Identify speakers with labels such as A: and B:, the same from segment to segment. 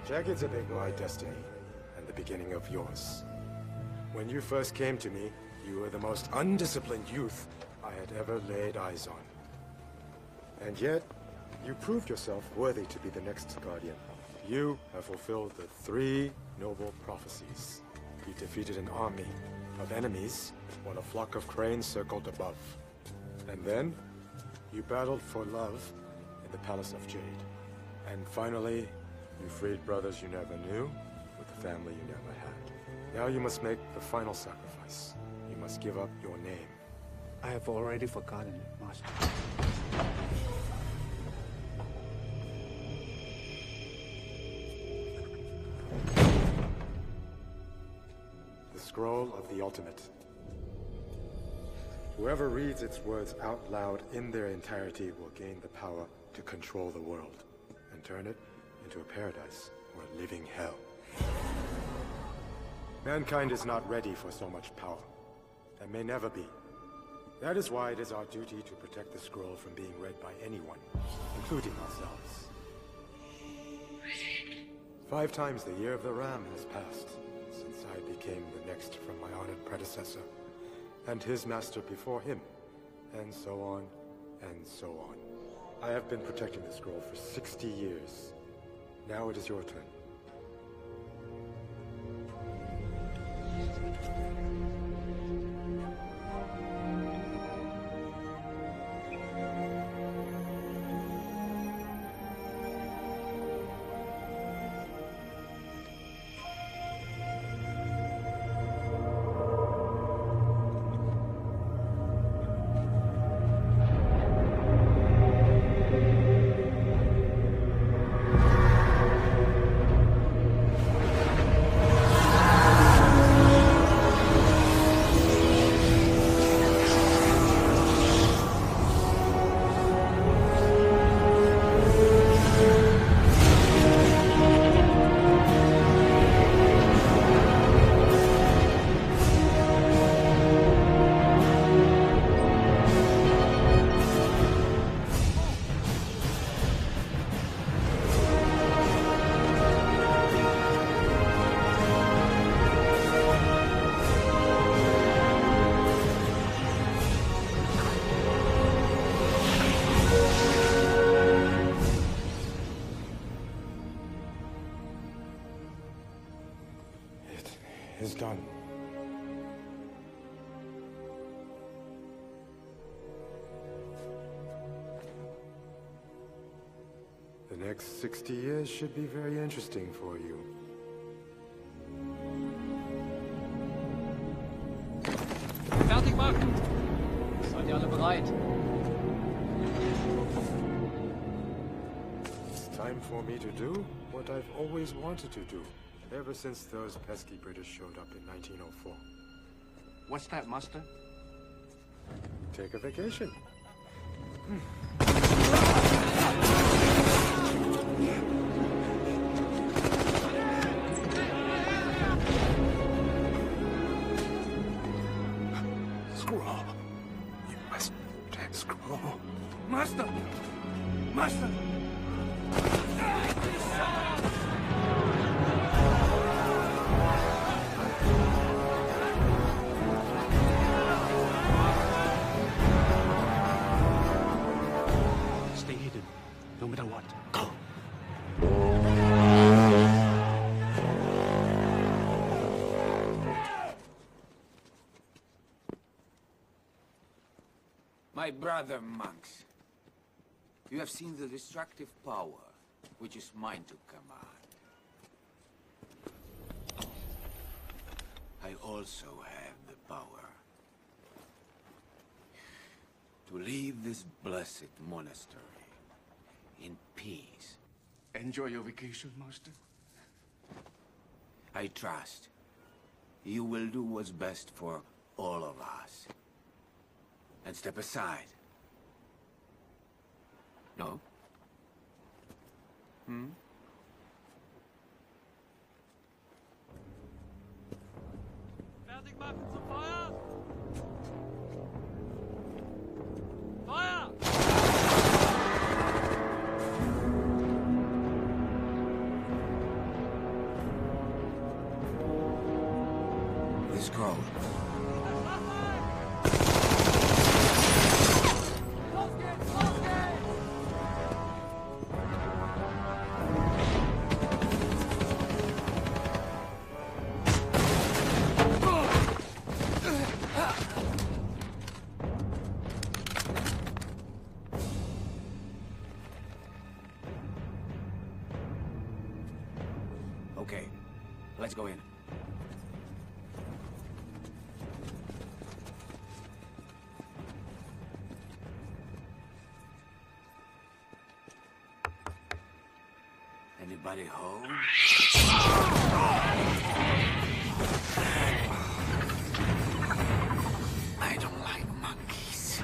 A: Jagged's a big my destiny, and the beginning of yours. When you first came to me, you were the most undisciplined youth I had ever laid eyes on. And yet, you proved yourself worthy to be the next Guardian. You have fulfilled the 3 noble prophecies. You defeated an army of enemies while a flock of cranes circled above. And then, you battled for love in the Palace of Jade. And finally, you freed brothers you never knew with a family you never had. Now you must make the final sacrifice. You must give up your name.
B: I have already forgotten it, Master.
A: The Scroll of the Ultimate. Whoever reads its words out loud in their entirety will gain the power to control the world and turn it into a paradise or a living hell. Mankind is not ready for so much power, and may never be. That is why it is our duty to protect the scroll from being read by anyone, including ourselves. 5 times the year of the Ram has passed since I became the next from my honored predecessor, and his master before him, and so on, and so on. I have been protecting the scroll for 60 years. Now it is your turn. next 60 years should be very interesting for you.
C: Fertig machen! Seid ihr alle bereit?
A: It's time for me to do what I've always wanted to do, ever since those pesky British showed up in 1904.
B: What's that, Master?
A: Take a vacation.
B: Scroll. You must take scroll. Master! Master! Stay hidden, no matter what. Go!
D: My brother monks, you have seen the destructive power which is mine to command. I also have the power to leave this blessed monastery in peace.
B: Enjoy your vacation, Master.
D: I trust you will do what's best for all of us. And step aside. No?
C: Fertig machen zum Feuer! Feuer!
D: The scroll. Okay, let's go in. Anybody home? I don't like monkeys.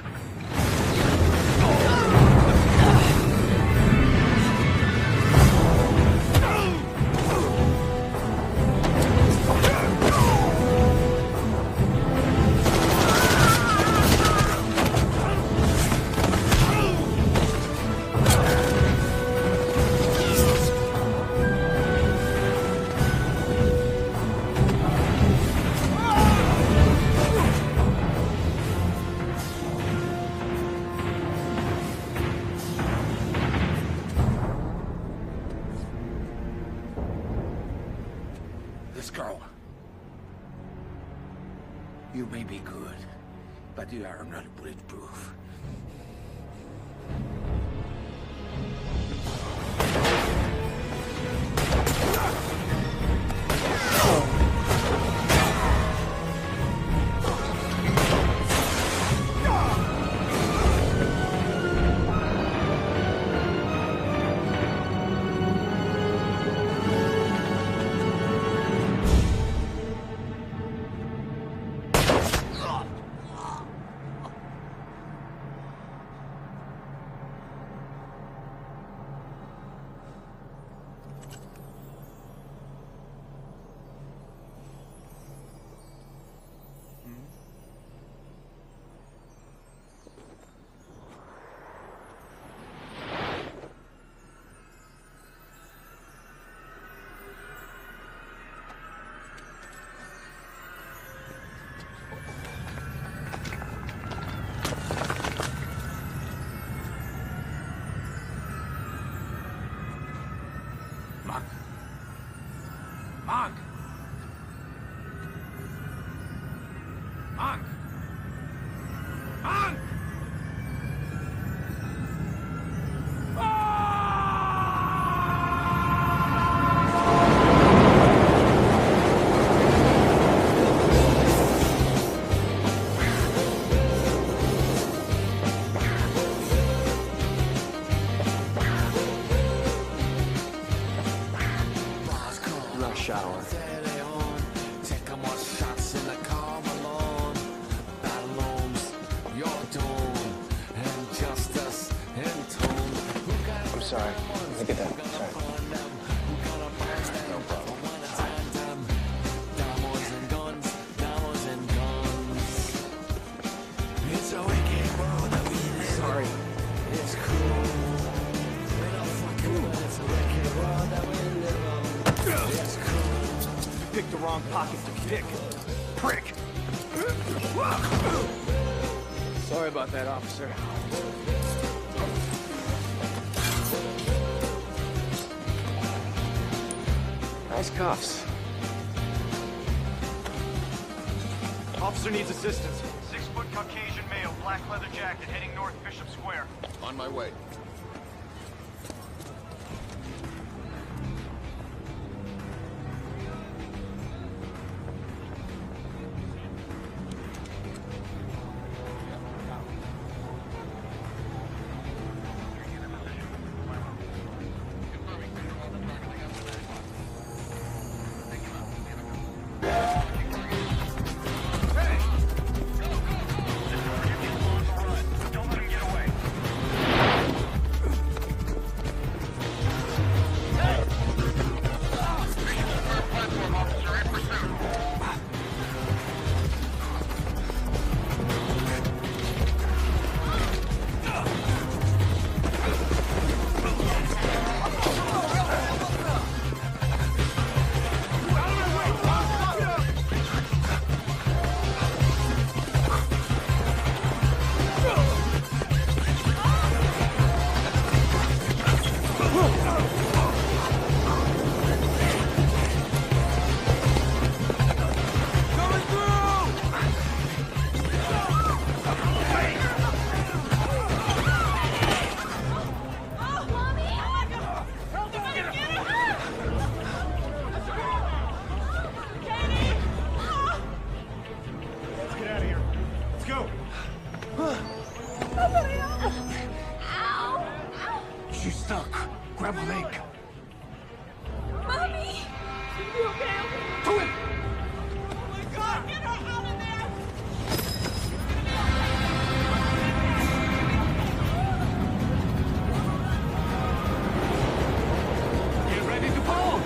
D: This girl. You may be good, but you are not bulletproof. Monk! Monk! Monk! Monk! Ah!
E: shower.
F: Taking more shots in the car alone. Battle looms, your doom, injustice in tone.
E: I'm sorry. Look at that. Sorry. No problem.
F: It's a wicked world that we live.
E: Sorry.
F: It's cool. We don't fucking but it's a wicked world that we live on. It's cool.
E: Picked the wrong pocket to pick. Prick. Sorry about that, officer. Nice cuffs. Officer needs assistance.
G: 6-foot Caucasian male, black leather jacket, heading north Bishop Square.
B: On my way.
G: Don't let him get away. Platform officer in pursuit.
A: Let's get out of here. Let's go.
B: She's stuck. Grab her leg.
H: Mommy! You okay?
B: Do it!
H: Oh my God! Get her out of there!
B: Get ready to fall!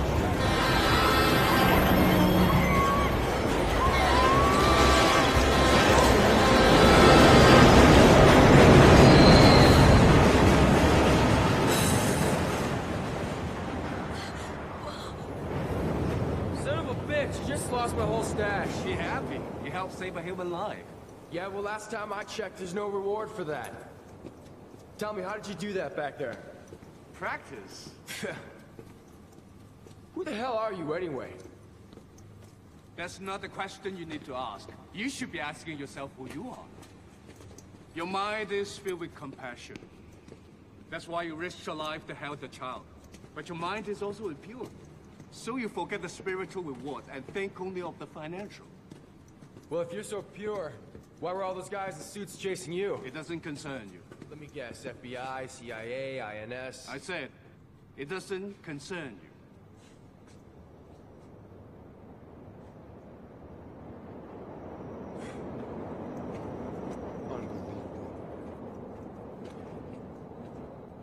E: Son of a bitch, you just lost my whole stash.
B: Be happy. You helped save a human life.
E: Yeah, well, last time I checked, there's no reward for that. Tell me, how did you do that back there?
B: Practice.
E: Who the hell are you, anyway?
B: That's not the question you need to ask. You should be asking yourself who you are. Your mind is filled with compassion. That's why you risked your life to help the child. But your mind is also impure. So you forget the spiritual reward and think only of the financial.
E: Well, if you're so pure, why were all those guys in suits chasing you?
B: It doesn't concern you.
E: Let me guess, FBI, CIA, INS...
B: I said, it doesn't concern you.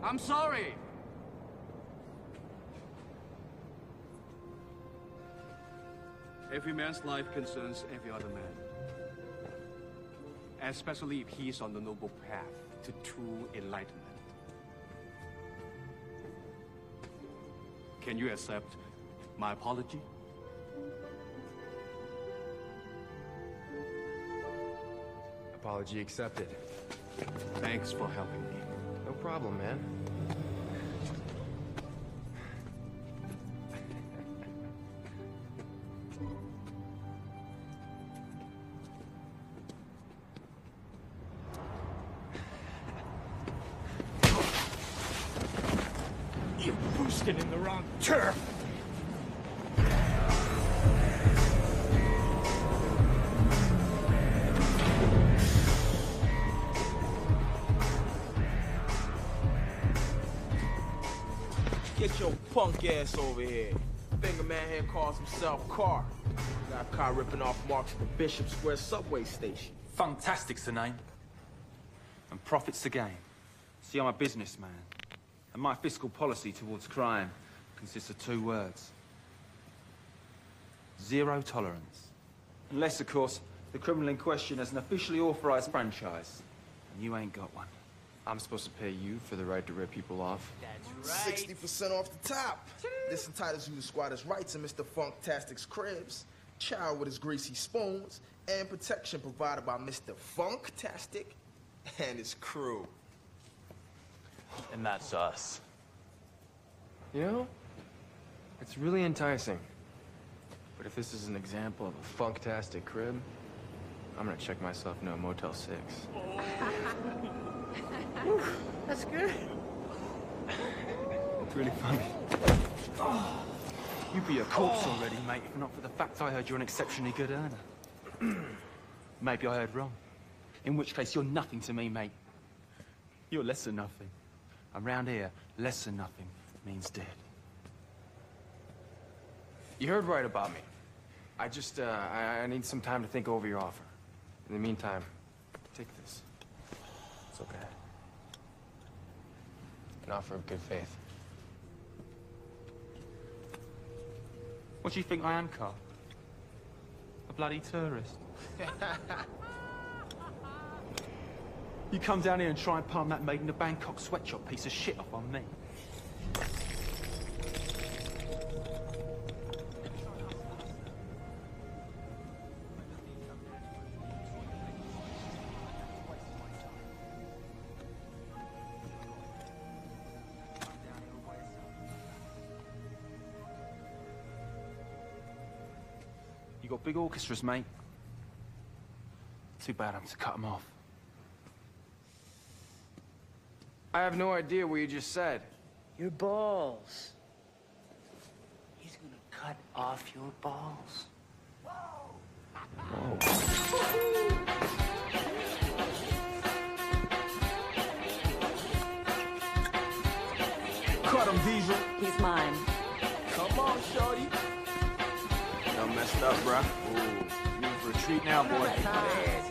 B: I'm sorry. Every man's life concerns every other man. Especially if he's on the noble path to true enlightenment. Can you accept my apology?
E: Apology accepted.
B: Thanks for helping me.
E: No problem, man.
A: You're boosting in the wrong turf.
I: Get your punk ass over here.
E: finger man here calls himself Carr. Got caught ripping off marks at the Bishop Square subway station.
I: Fantastic's the name. And profit's the game. See, I'm a businessman. And my fiscal policy towards crime consists of 2 words. 0 tolerance. Unless, of course, the criminal in question has an officially authorized franchise. And you ain't got one.
E: I'm supposed to pay you for the right to rip people off?
J: That's right. 60% off the top. This entitles you to squatters' rights in Mr. Funktastic's cribs, chow with his greasy spoons, and protection provided by Mr. Funktastic and his crew.
C: And that's us.
E: You know, it's really enticing. But if this is an example of a Funktastic crib, I'm gonna check myself into a Motel 6.
F: That's good.
I: It's really funny. You'd be a corpse already, mate, if not for the fact I heard you're an exceptionally good earner. Maybe I heard wrong. In which case, you're nothing to me, mate. You're less than nothing. Around here, less than nothing means dead.
E: You heard right about me. I just, I need some time to think over your offer. In the meantime, take this. It's okay. An offer of good faith.
I: What do you think I am, Carl? A bloody tourist? You come down here and try and palm that maiden a Bangkok sweatshop piece of shit off on me. You got big orchestras, mate. Too bad I'm to cut them off.
E: I have no idea what you just said.
F: Your balls. He's gonna cut off your balls.
E: Cut him, Diesel.
H: He's mine.
E: Come on, shorty.
I: Y'all messed up, bruh. Ooh, you in for a treat now, boy.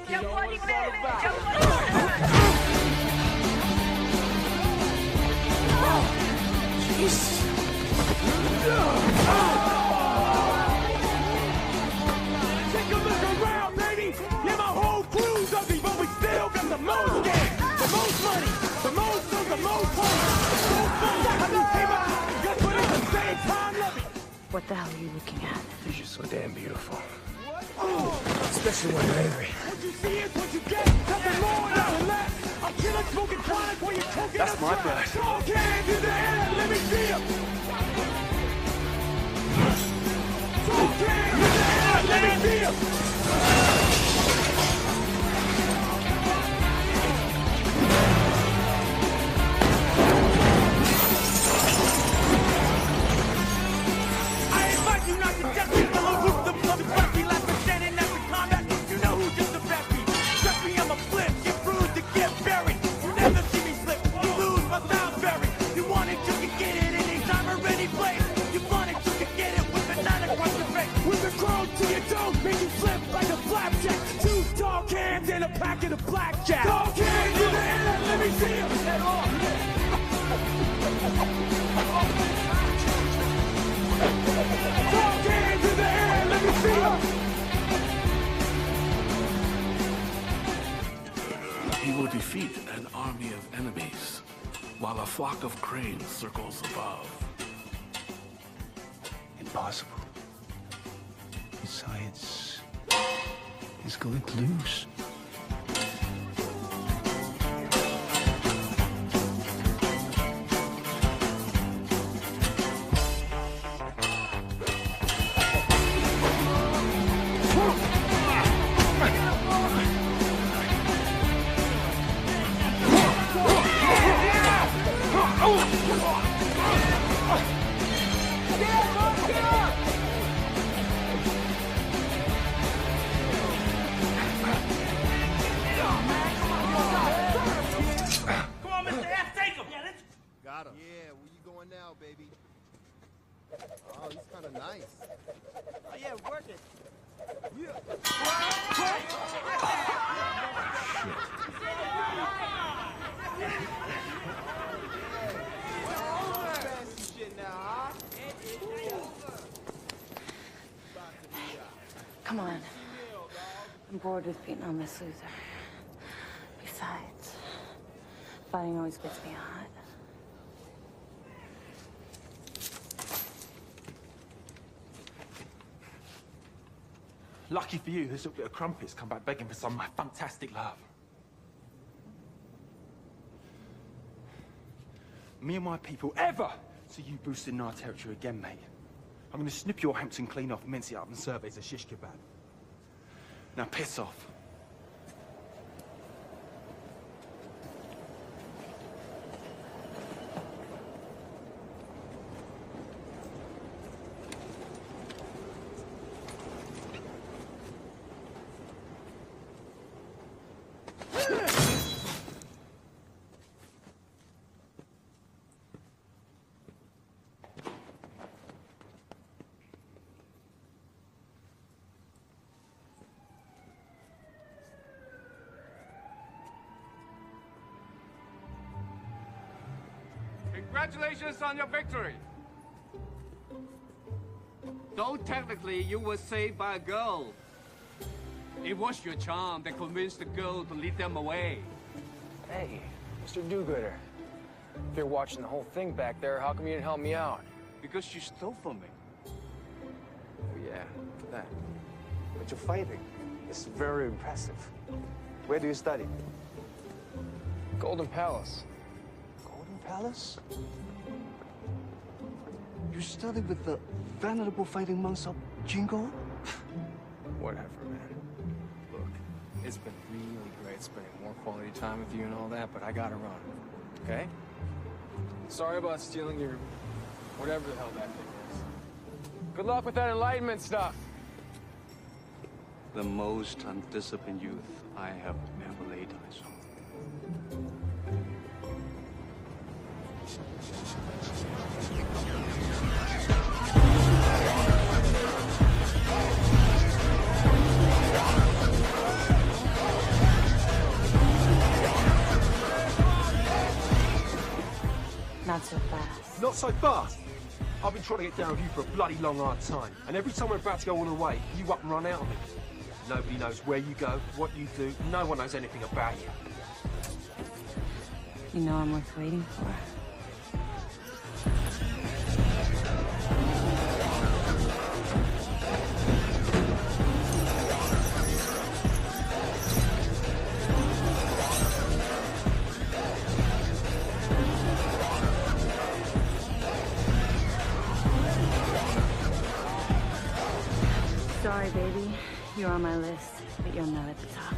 E: You know what it's all about. Jesus.
K: Take a look around, baby. Yeah, my whole crew's ugly, but we still got the most game, the most money, the most fun, the most fun. I know came out, just put it at the same time, love it.
H: What the hell are you looking at?
E: You're just so damn beautiful. Especially when you're angry.
K: What you see is what you get. Nothing more, nothing less. I'm killing, smoking chronic while you're choking.
I: That's my bad.
K: Talk hands in the air, let me see you. Talk hands in the air, let me see you. I invite you not to just be the roof, the bloody rugby, like we're standing after combat. You know who just the best me. Trust me, I'm a flip, get bruised to get buried. You never see me slip, you lose my sound buried. You want it, you can get it anytime or any place. You want it, you can get it with a 9 across the face. With a crow to your dome, make you flip like a flapjack. 2 dog hands and a packet of blackjack. Dog hands in the air, let me see you. Head off. Dog hands in the air, let me see you.
L: He will defeat an army of enemies, while a flock of cranes circles above.
M: Impossible. Science is going to lose.
N: Nice. Oh yeah, work it.
H: Come on. I'm bored with being on this loser. Besides, fighting always gets me hot.
I: Lucky for you, this little bit of crumpets come back begging for some of my fantastic love. Me and my people ever see you boosting our territory again, mate. I'm gonna snip your Hampton clean off, mince it up, and serve it as a shish kebab. Now piss off.
B: Congratulations on your victory! Though technically you were saved by a girl, it was your charm that convinced the girl to lead them away.
E: Hey, Mr. Do-Gooder. If you're watching the whole thing back there, how come you didn't help me out?
B: Because you stole from me.
E: Oh, yeah, that.
O: But your fighting is very impressive. Where do you study?
E: Golden Palace.
O: Golden Palace? You study with the venerable fighting monks of Jingo?
E: Whatever, man. Look, it's been really great spending more quality time with you and all that, but I gotta run, okay? Sorry about stealing your... whatever the hell that thing is. Good luck with that Enlightenment stuff!
B: The most undisciplined youth I have ever laid eyes on.
H: Not so fast.
I: Not so fast! I've been trying to get down with you for a bloody long hard time. And every time we're about to go all the way, you up and run out of me. Nobody knows where you go, what you do. No one knows anything about you.
H: You know I'm worth waiting for. Sorry, baby. You're on my list, but you're not at the top.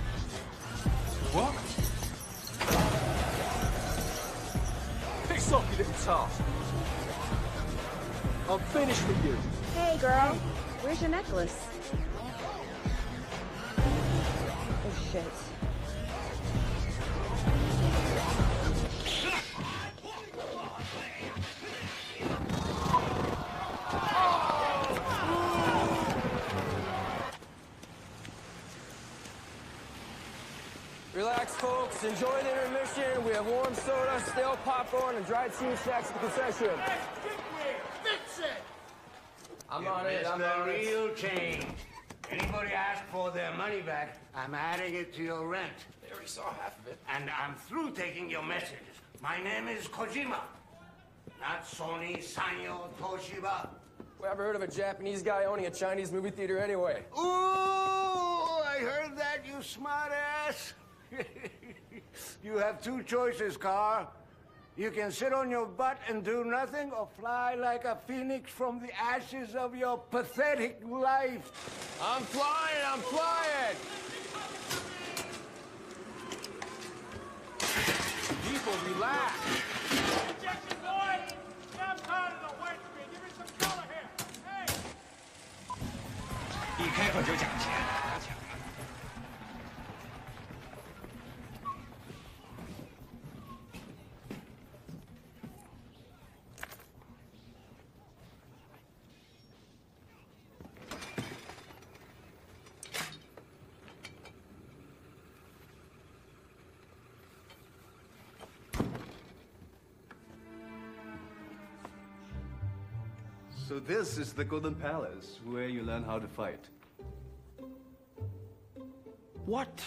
I: What? Piss off, you little tart. I'm finished with you.
P: Hey, girl. Where's your necklace? Oh, shit.
E: Relax, folks. Enjoy the intermission. We have warm soda, stale popcorn, and dried cheese snacks at the concession.
K: Fix it!
E: I'm on it. I'm on it.
Q: Real change. Anybody ask for their money back, I'm adding it to your rent.
E: They already saw half of it.
Q: And I'm through taking your messages. My name is Kojima, not Sony Sanyo Toshiba.
E: We ever heard of a Japanese guy owning a Chinese movie theater anyway?
Q: Ooh, I heard that, you smartass. You have two choices, Carr. You can sit on your butt and do nothing, or fly like a phoenix from the ashes of your pathetic life.
E: I'm flying, I'm flying! People, relax.
K: Objection, boy! Stop part of the white screen. Give me some color here. Hey!
R: 一开口就讲钱。
E: Hey,
B: So this is the Golden Palace, where you learn how to fight.
E: What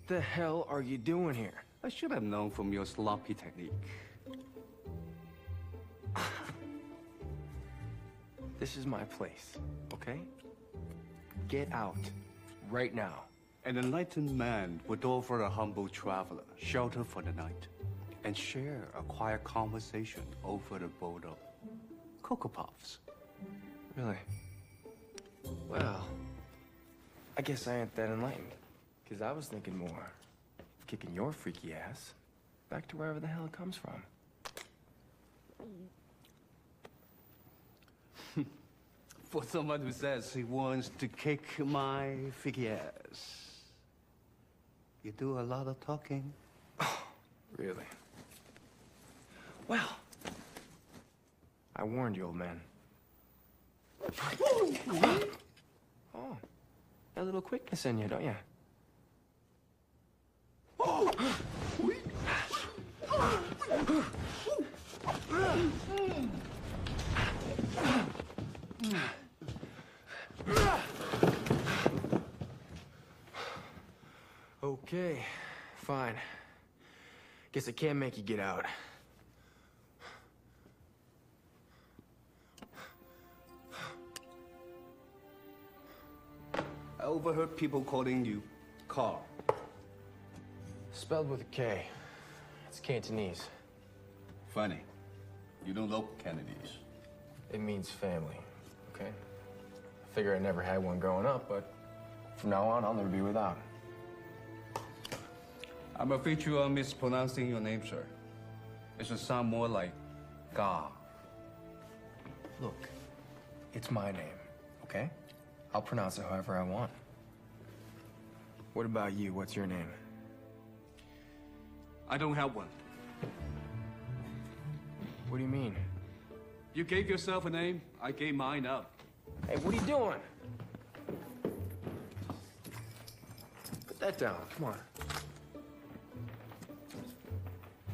E: the hell are you doing here?
B: I should have known from your sloppy technique.
E: This is my place, okay? Get out, right now.
B: An enlightened man would offer a humble traveler shelter for the night and share a quiet conversation over a bowl of Cocoa Puffs.
E: Really? Well, I guess I ain't that enlightened. Because I was thinking more of kicking your freaky ass back to wherever the hell it comes from.
B: For someone who says he wants to kick my freaky ass, you do a lot of talking.
E: Really? Well, I warned you, old man. Oh, a little quickness in you, don't you? Okay, fine. Guess I can't make you get out.
B: I overheard people calling you Carl.
E: Spelled with a K. It's Cantonese.
B: Funny. You don't look Cantonese.
E: It means family, okay? I figure I never had one growing up, but from now on, I'll never be without.
B: I'm afraid you are mispronouncing your name, sir. It should sound more like Ga.
E: Look, it's my name, okay? I'll pronounce it however I want. What about you? What's your name?
B: I don't have one.
E: What do you mean?
B: You gave yourself a name, I gave mine up.
E: Hey, what are you doing? Put that down, come on.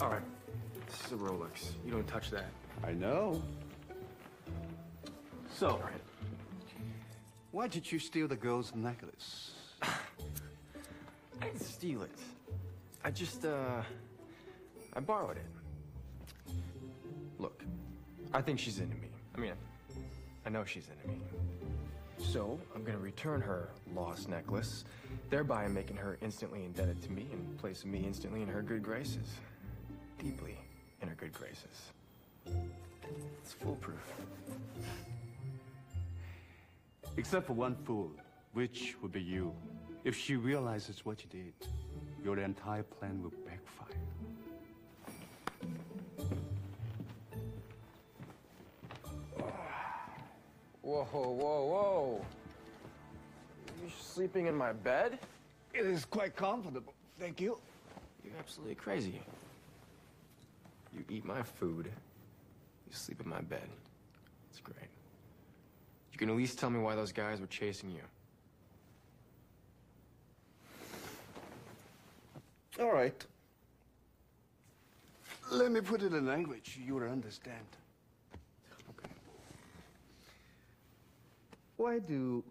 E: All right, this is a Rolex. You don't touch that.
B: I know. So, why did you steal the girl's necklace?
E: I didn't steal it. I just, I borrowed it. Look, I think she's into me. I mean, I know she's into me. So, I'm gonna return her lost necklace, thereby making her instantly indebted to me and placing me instantly in her good graces. Deeply in her good graces. It's foolproof.
B: Except for one fool, which would be you. If she realizes what you did, your entire plan will backfire.
E: Whoa, whoa, whoa. You sleeping in my bed?
B: It is quite comfortable, thank you.
E: You're absolutely crazy. You eat my food, you sleep in my bed. It's great. You can at least tell me why those guys were chasing you.
B: All right. Let me put it in language you will understand. Okay. Why do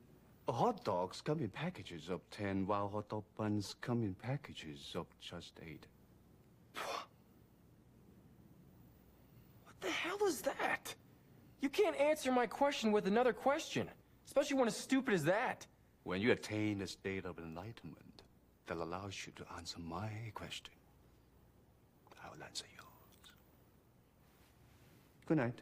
B: hot dogs come in packages of 10 while hot dog buns come in packages of just 8?
E: What the hell is that? You can't answer my question with another question, especially one as stupid as that.
B: When you attain a state of enlightenment that allows you to answer my question, I will answer yours. Good night.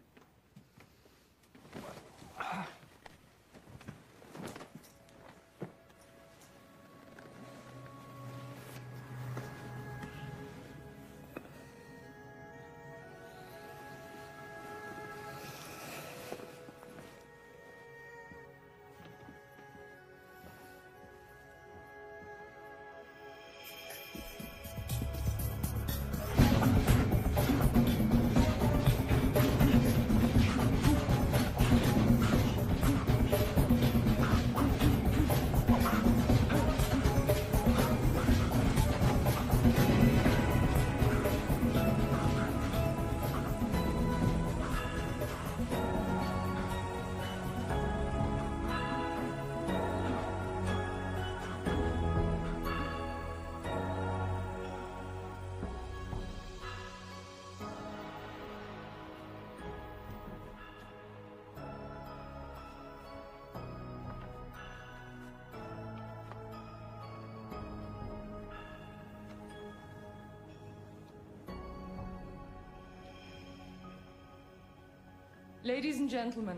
R: Ladies and gentlemen,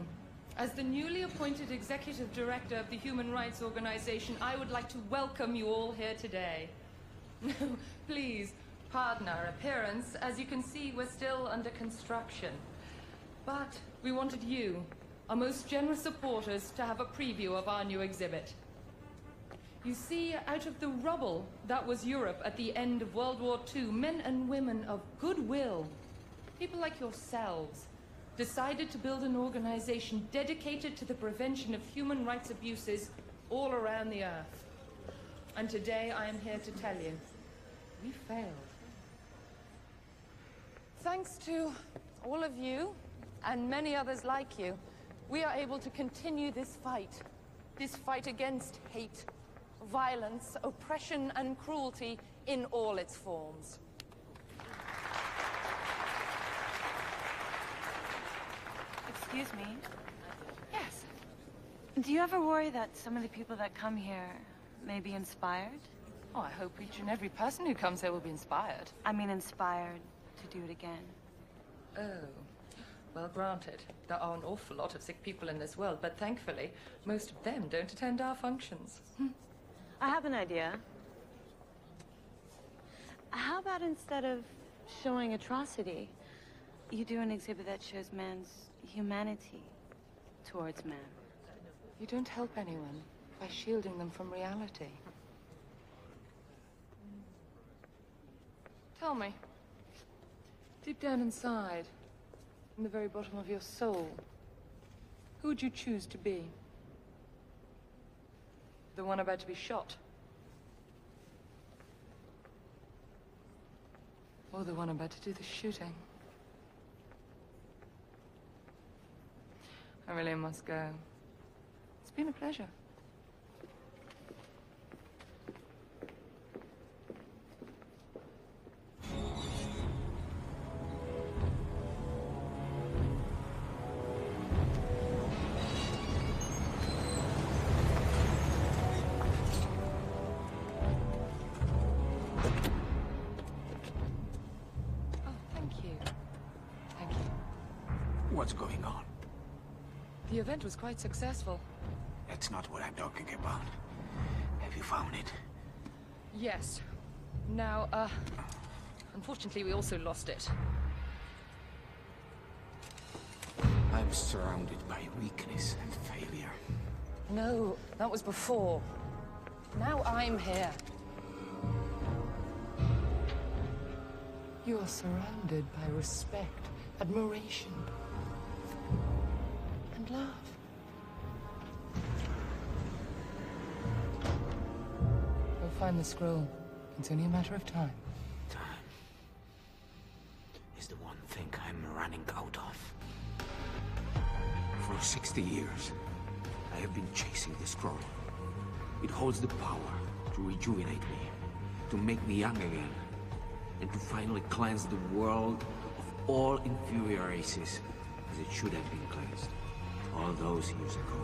R: as the newly appointed executive director of the Human Rights Organization, I would like to welcome you all here today. Please, pardon our appearance. As you can see, we're still under construction. But we wanted you, our most generous supporters, to have a preview of our new exhibit. You see, out of the rubble that was Europe at the end of World War II, men and women of goodwill, people like yourselves, decided to build an organization dedicated to the prevention of human rights abuses all around the earth. And today I am here to tell you, we failed. Thanks to all of you and many others like you, we are able to continue this fight against hate, violence, oppression, and cruelty in all its forms.
H: Excuse me?
R: Yes.
H: Do you ever worry that some of the people that come here may be inspired?
R: Oh, I hope each and every person who comes here will be inspired.
H: I mean inspired to do it again.
R: Oh. Well, granted, there are an awful lot of sick people in this world, but thankfully, most of them don't attend our functions.
H: I have an idea. How about instead of showing atrocity, you do an exhibit that shows man's humanity towards man?
R: You don't help anyone by shielding them from reality. Tell me, deep down inside, in the very bottom of your soul, who would you choose to be? The one about to be shot? Or the one about to do the shooting? I really must go. It's been a pleasure.
D: What's going on?
R: The event was quite successful.
D: That's not what I'm talking about. Have you found it?
R: Yes. Now, unfortunately, we also lost it.
D: I'm surrounded by weakness and failure.
R: No, that was before. Now I'm here. You are surrounded by respect, admiration, and love. We'll find the scroll. It's only a matter of time.
D: Time is the one thing I'm running out of. For 60 years, I have been chasing the scroll. It holds the power to rejuvenate me, to make me young again, and to finally cleanse the world of all inferior races as it should have been cleansed all those years ago.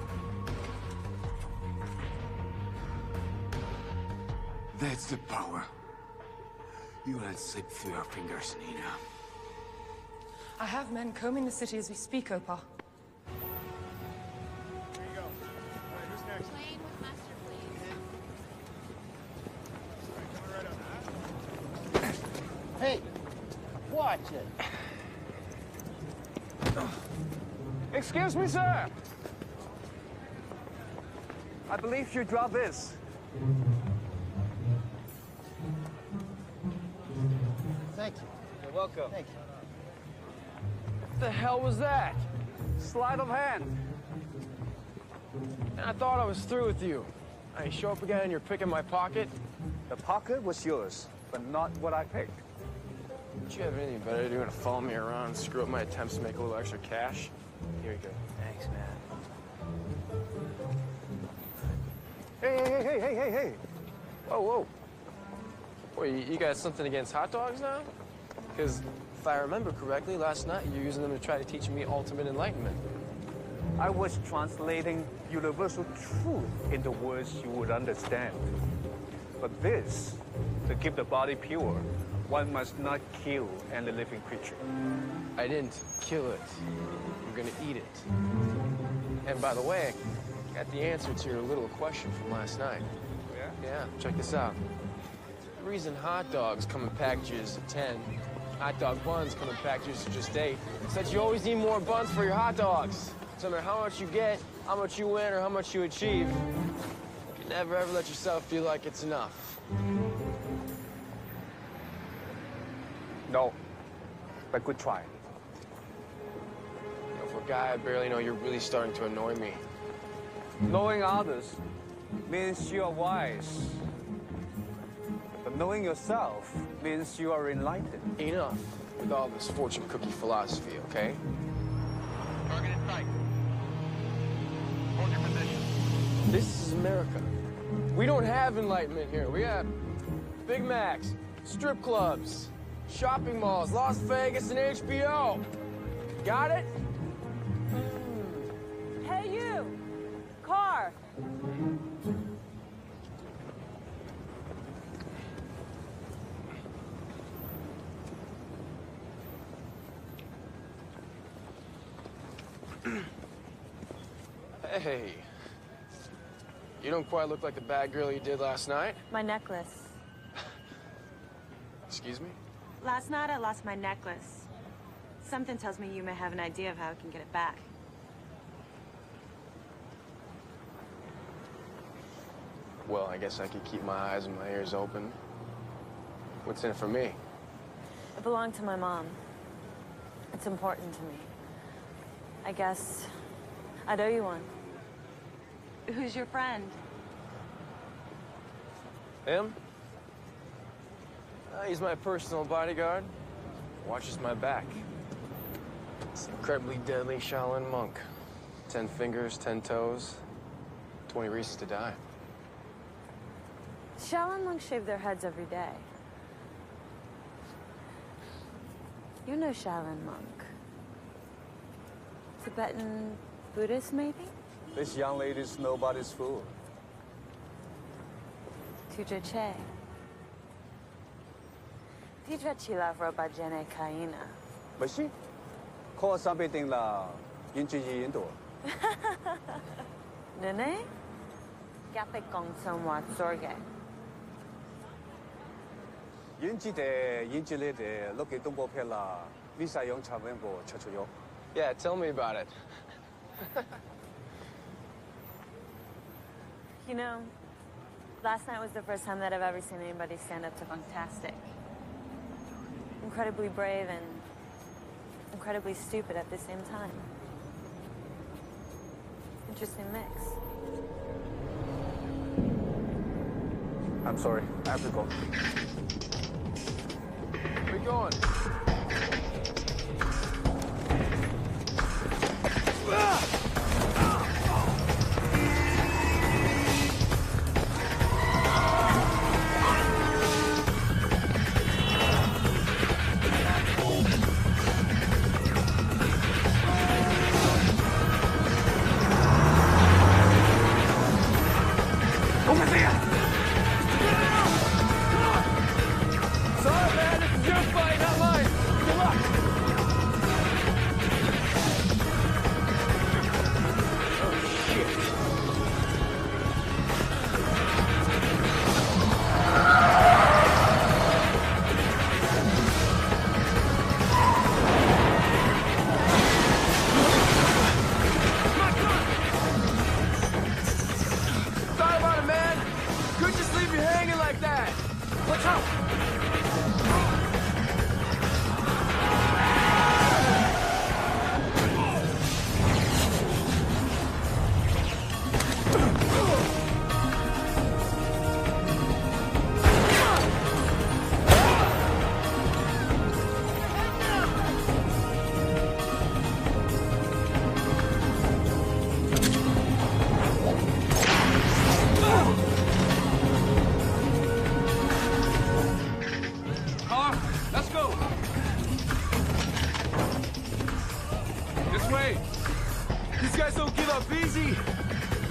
D: That's the power. You let slip through your fingers, Nina.
R: I have men combing the city as we speak, Opa.
G: There you go. All right, who's next?
S: Playing with Master, please.
G: All right, coming right up.
Q: Hey, watch it.
E: Excuse me, sir. I believe your job is.
Q: Thank you.
E: You're welcome.
Q: Thank you.
E: What the hell was that? Sleight of hand. And I thought I was through with you. I show up again and you're picking my pocket.
O: The pocket was yours, but not what I picked.
E: Did you have anything better to do than follow me around and screw up my attempts to make a little extra cash? Here you go.
O: Thanks, man. Hey.
E: Whoa, whoa. Wait, you got something against hot dogs now? Because if I remember correctly, last night you were using them to try to teach me ultimate enlightenment.
O: I was translating universal truth into words you would understand. But this, to keep the body pure, one must not kill any living creature.
E: I didn't kill it. I'm gonna eat it. And by the way, I got the answer to your little question from last night.
O: Yeah?
E: Yeah, check this out. The reason hot dogs come in packages of 10, hot dog buns come in packages of just 8, is that you always need more buns for your hot dogs. So no matter how much you get, how much you win, or how much you achieve, you never ever let yourself feel like it's enough.
O: No, but good try.
E: You know, for a guy I barely know, you're really starting to annoy me.
O: Knowing others means you are wise. But knowing yourself means you are enlightened.
E: Enough with all this fortune cookie philosophy, okay?
G: Target in sight. Hold your position.
E: This is America. We don't have enlightenment here. We have Big Macs, strip clubs, shopping malls, Las Vegas, and HBO. Got it?
P: Hey, you! Car!
E: Hey. You don't quite look like the bad girl you did last night.
H: My necklace.
E: Excuse me?
H: Last night I lost my necklace. Something tells me you may have an idea of how I can get it back.
E: Well, I guess I could keep my eyes and my ears open. What's in it for me?
H: It belonged to my mom. It's important to me. I guess I'd owe you one. Who's your friend?
E: Him? He's my personal bodyguard. Watches my back. It's an incredibly deadly Shaolin monk. 10 fingers, 10 toes, 20 reasons to die.
H: Shaolin monks shave their heads every day. You're no Shaolin monk. Tibetan Buddhist, maybe?
O: This young lady's nobody's fool.
H: Tuja Che. Tija Chila roba jene kaina.
O: Bashi? Ko sabi ting la yinchi yindo.
H: Nene? Gape kong somwa sorge.
O: Yinchi de yinchi le de loki tumbo pela visa yong chavenbo chachuyo.
E: Yeah, tell me about it.
H: You know, last night was the first time that I've ever seen anybody stand up to Funktastic. Incredibly brave and incredibly stupid at the same time. Interesting mix.
O: I'm sorry, I have to go.
E: Where are you going?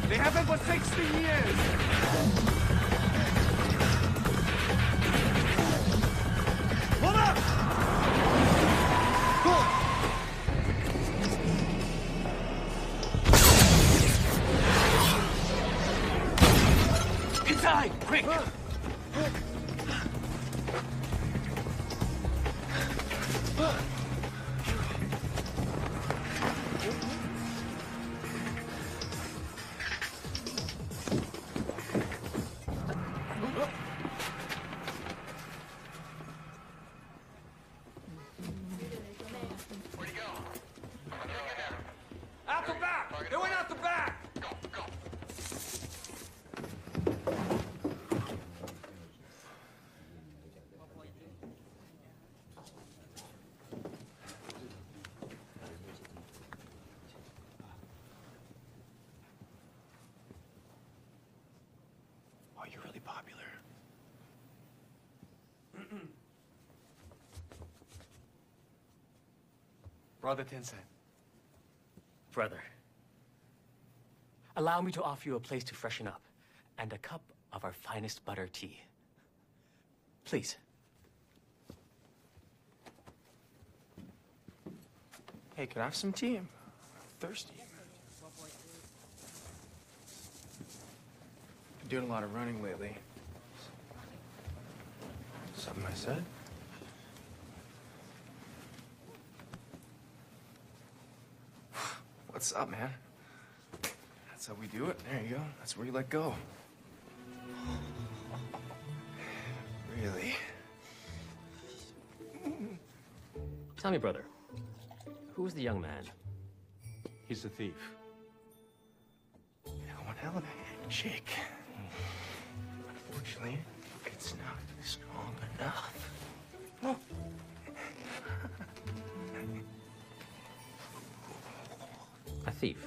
B: They haven't for 60 years.
E: Brother Tencent.
S: Brother, allow me to offer you a place to freshen up and a cup of our finest butter tea. Please.
E: Hey, can I have some tea? I'm thirsty. Been doing a lot of running lately. Something I said? What's up, man? That's how we do it. There you go. That's where you let go. Really?
S: Tell me, brother, who's the young man?
M: He's a thief.
E: Yeah, one hell of a handshake. Unfortunately, it's not strong enough. Oh.
S: A thief.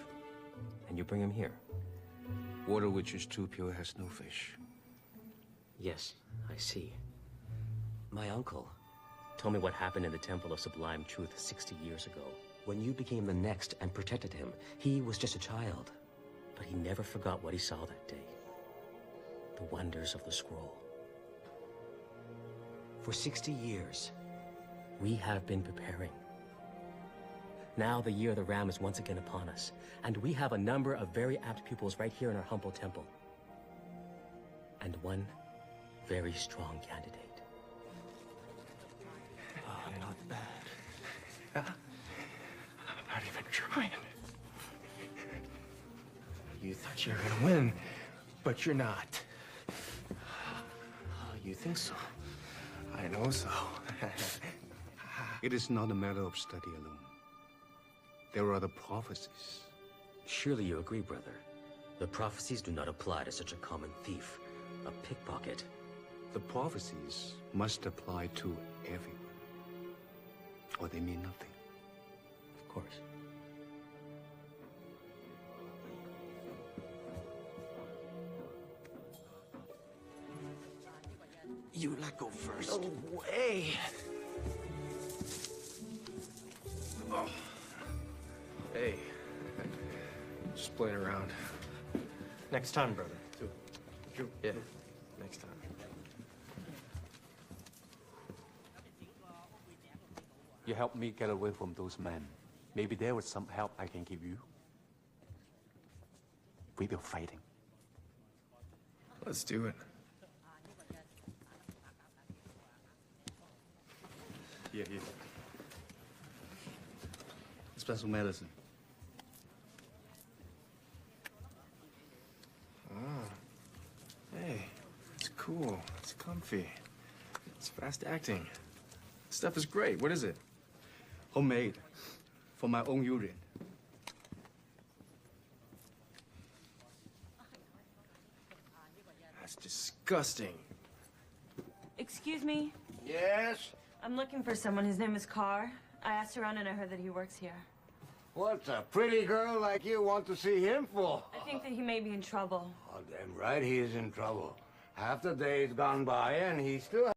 S: And you bring him here?
M: Water which is too pure has no fish.
S: Yes, I see. My uncle told me what happened in the Temple of Sublime Truth 60 years ago. When you became the next and protected him, he was just a child. But he never forgot what he saw that day. The wonders of the scroll. For 60 years, we have been preparing. Now the year of the Ram is once again upon us, and we have a number of very apt pupils right here in our humble temple. And one very strong candidate.
E: Oh, not bad. I'm not even trying. You thought you were gonna win, but you're not. You think so? I know so.
M: It is not a matter of study alone. There are the prophecies.
S: Surely you agree, brother. The prophecies do not apply to such a common thief, a pickpocket.
M: The prophecies must apply to everyone, or they mean nothing.
S: Of course.
E: You let go first. No way. Oh. Hey. Just playing around.
I: Next time, brother.
E: Yeah, next time.
M: You helped me get away from those men. Maybe there was some help I can give you. We will fighting.
E: Let's do it.
M: Here. Special medicine.
E: Oh. Hey, it's cool. It's comfy. It's fast acting. This stuff is great. What is it?
M: Homemade. For my own urine.
E: That's disgusting.
H: Excuse me?
Q: Yes?
H: I'm looking for someone. His name is Carr. I asked around and I heard that he works here.
Q: What's a pretty girl like you want to see him for?
H: I think that he may be in trouble.
Q: Oh, damn right he is in trouble. Half the day's gone by and he still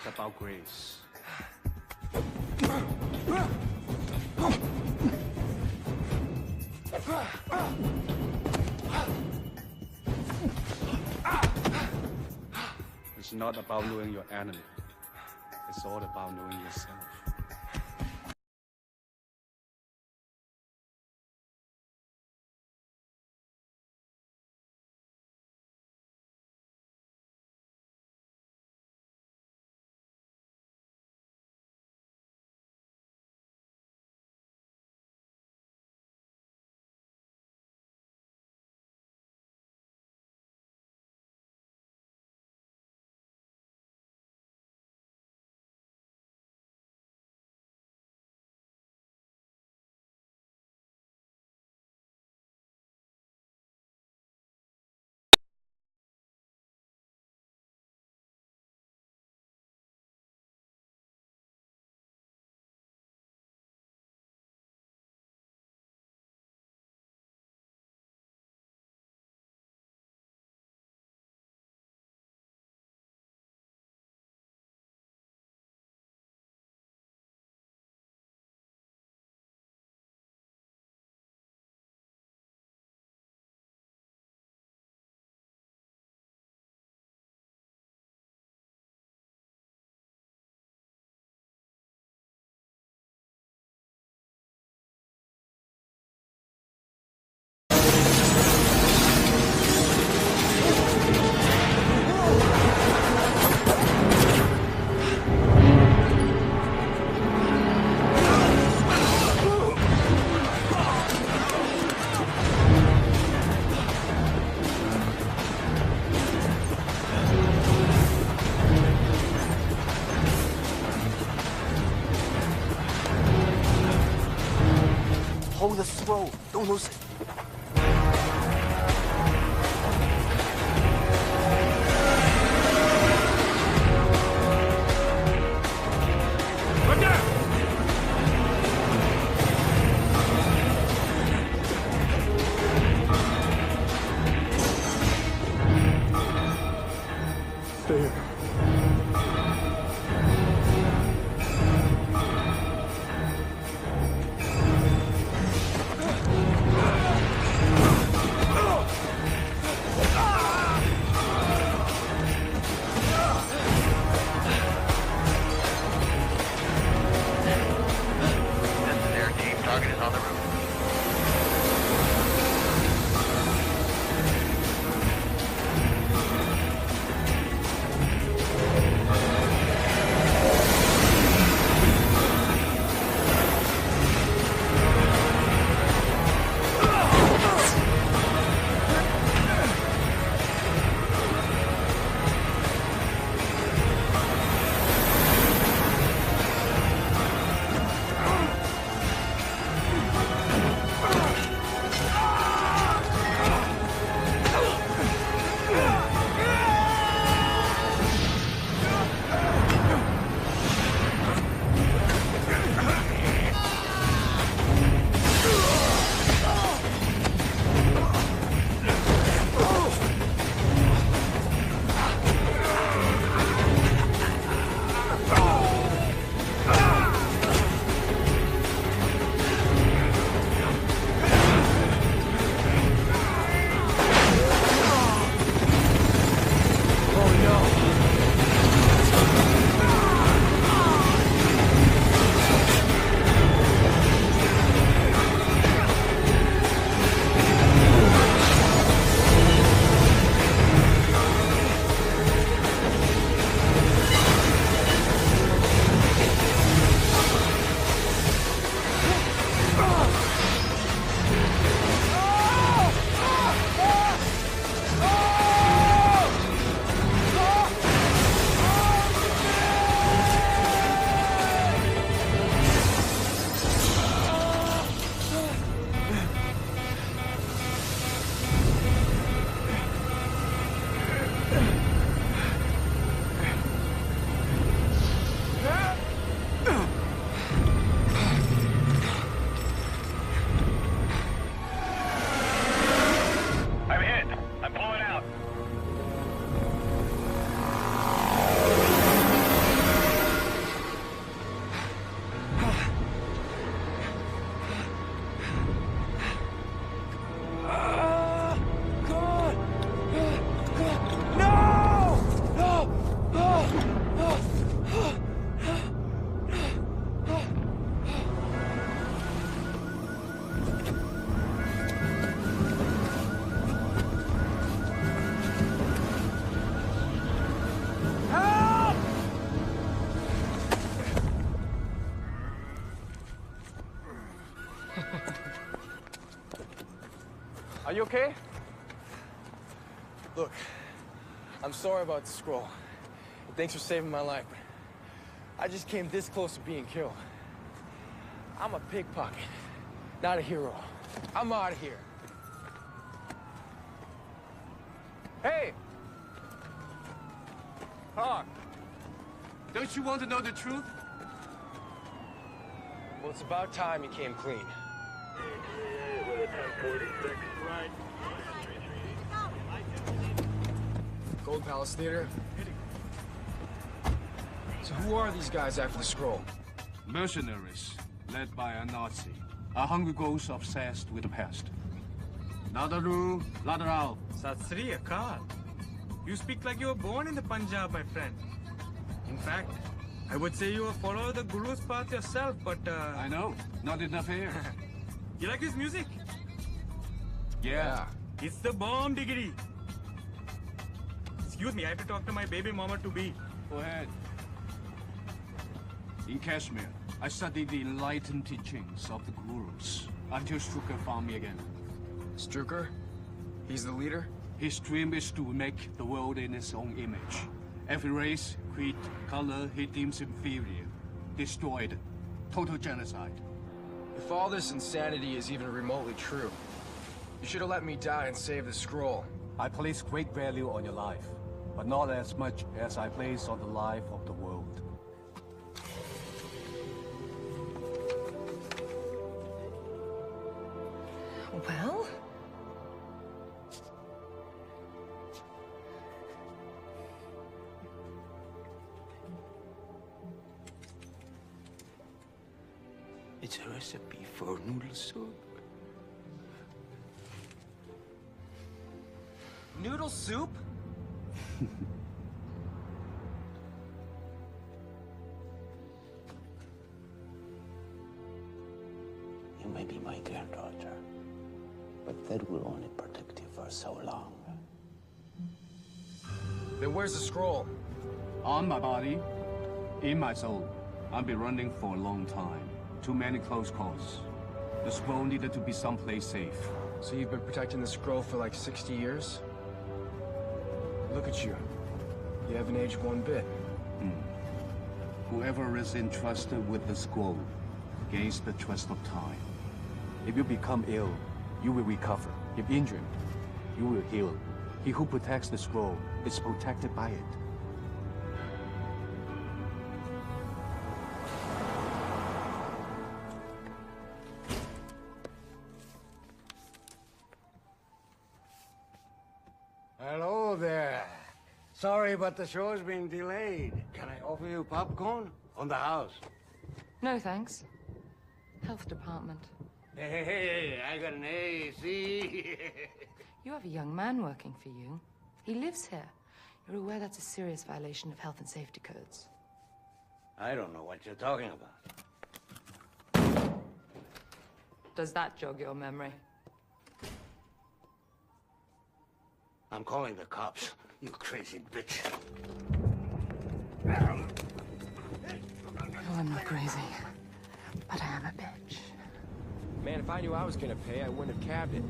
E: It's about grace. It's not about knowing your enemy. It's all about knowing yourself.
D: Hold the throw. Don't lose it.
A: Stay here.
E: Are you okay? Look, I'm sorry about the scroll. And thanks for saving my life, but I just came this close to being killed. I'm a pickpocket, not a hero. I'm out of here. Hey!
B: Park! Don't you want to know the truth?
E: Well, it's about time you came clean. Gold Palace Theater. So who are these guys after the scroll?
B: Mercenaries, led by a Nazi. A hungry ghost obsessed with the past. Nadaru, Lateral.
T: Sat Sri Akal. You speak like you were born in the Punjab, my friend. In fact, I would say you follow the Guru's path yourself, but
B: I know, not enough air.
T: You like his music?
B: Yeah.
T: It's the bomb diggity. Excuse me, I have to talk to my baby mama to be.
B: Go ahead. In Kashmir, I studied the enlightened teachings of the Gurus until Strucker found me again.
E: Strucker? He's the leader?
B: His dream is to make the world in his own image. Every race, creed, color he deems inferior. Destroyed. Total genocide.
E: If all this insanity is even remotely true, you should have let me die and save the scroll.
B: I place great value on your life, but not as much as I place on the life of the world.
R: Well?
D: It's a recipe for noodle soup.
E: Noodle soup?
D: You may be my granddaughter, but that will only protect you for so long.
E: Then where's the scroll?
B: On my body, in my soul. I've been running for a long time. Too many close calls. The scroll needed to be someplace safe.
E: So you've been protecting the scroll for like 60 years? Look at you. You haven't aged one bit.
B: Whoever is entrusted with the scroll gains the trust of time. If you become ill, you will recover. If injured, you will heal. He who protects the scroll is protected by it.
Q: Hello there. Sorry, but the show's been delayed. Can I offer you popcorn? On the house.
R: No, thanks. Health department.
Q: Hey, I got an AC.
R: You have a young man working for you. He lives here. You're aware that's a serious violation of health and safety codes.
Q: I don't know what you're talking about.
R: Does that jog your memory?
Q: I'm calling the cops, you crazy bitch.
R: Oh, I'm not crazy. But I am a bitch.
E: Man, if I knew I was gonna pay, I wouldn't have cabbed it.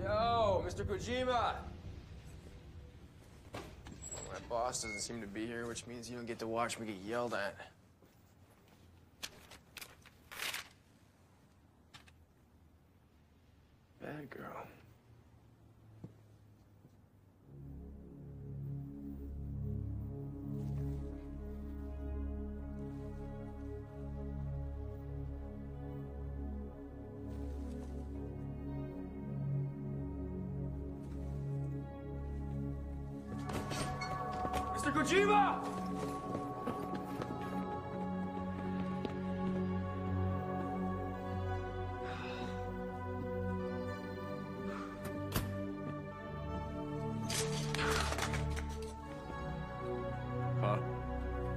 E: Yo, Mr. Kojima! My boss doesn't seem to be here, which means you don't get to watch me get yelled at. Bad girl. Mr. Kojima!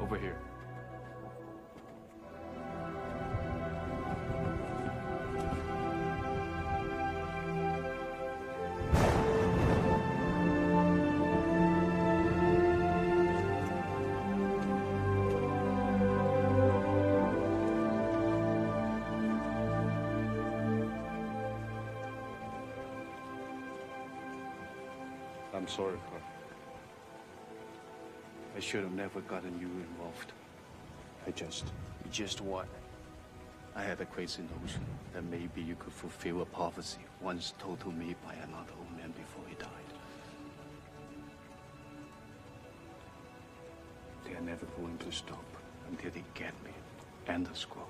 B: Over here.
M: sorry, Carl. I should have never gotten you involved.
E: Just what?
M: I had a crazy notion that maybe you could fulfill a prophecy once told to me by another old man before he died. They are never going to stop until they get me and the scroll.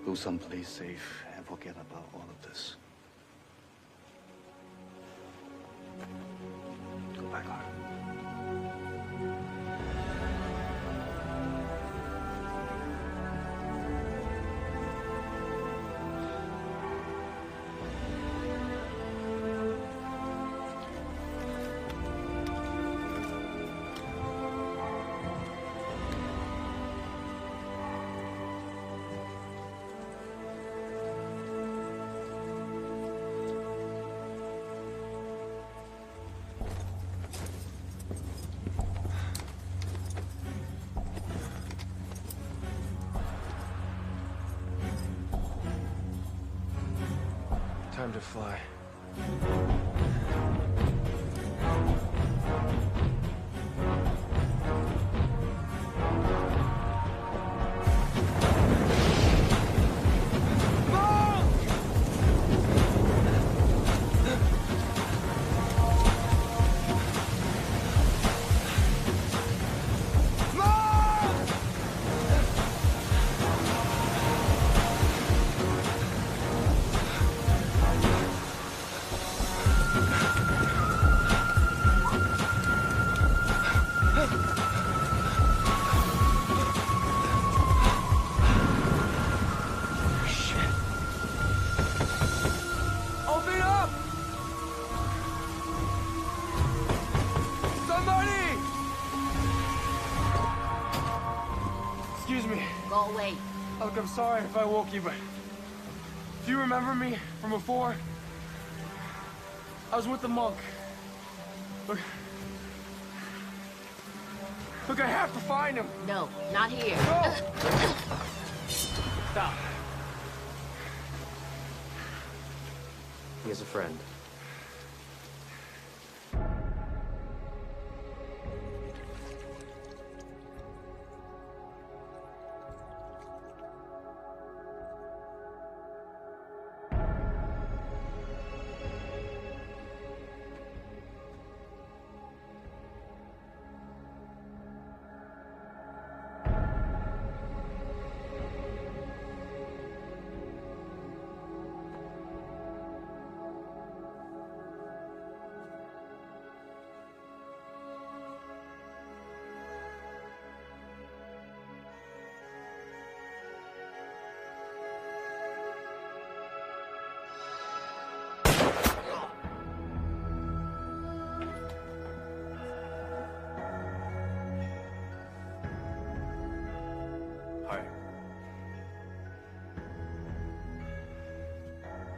M: Go someplace safe and forget about all of this. Goodbye, Carl.
E: Time to fly. Look, I'm sorry if I woke you, but do you remember me from before? I was with the monk. Look, I have to find him.
U: No, not here.
E: No!
S: Stop. He has a friend.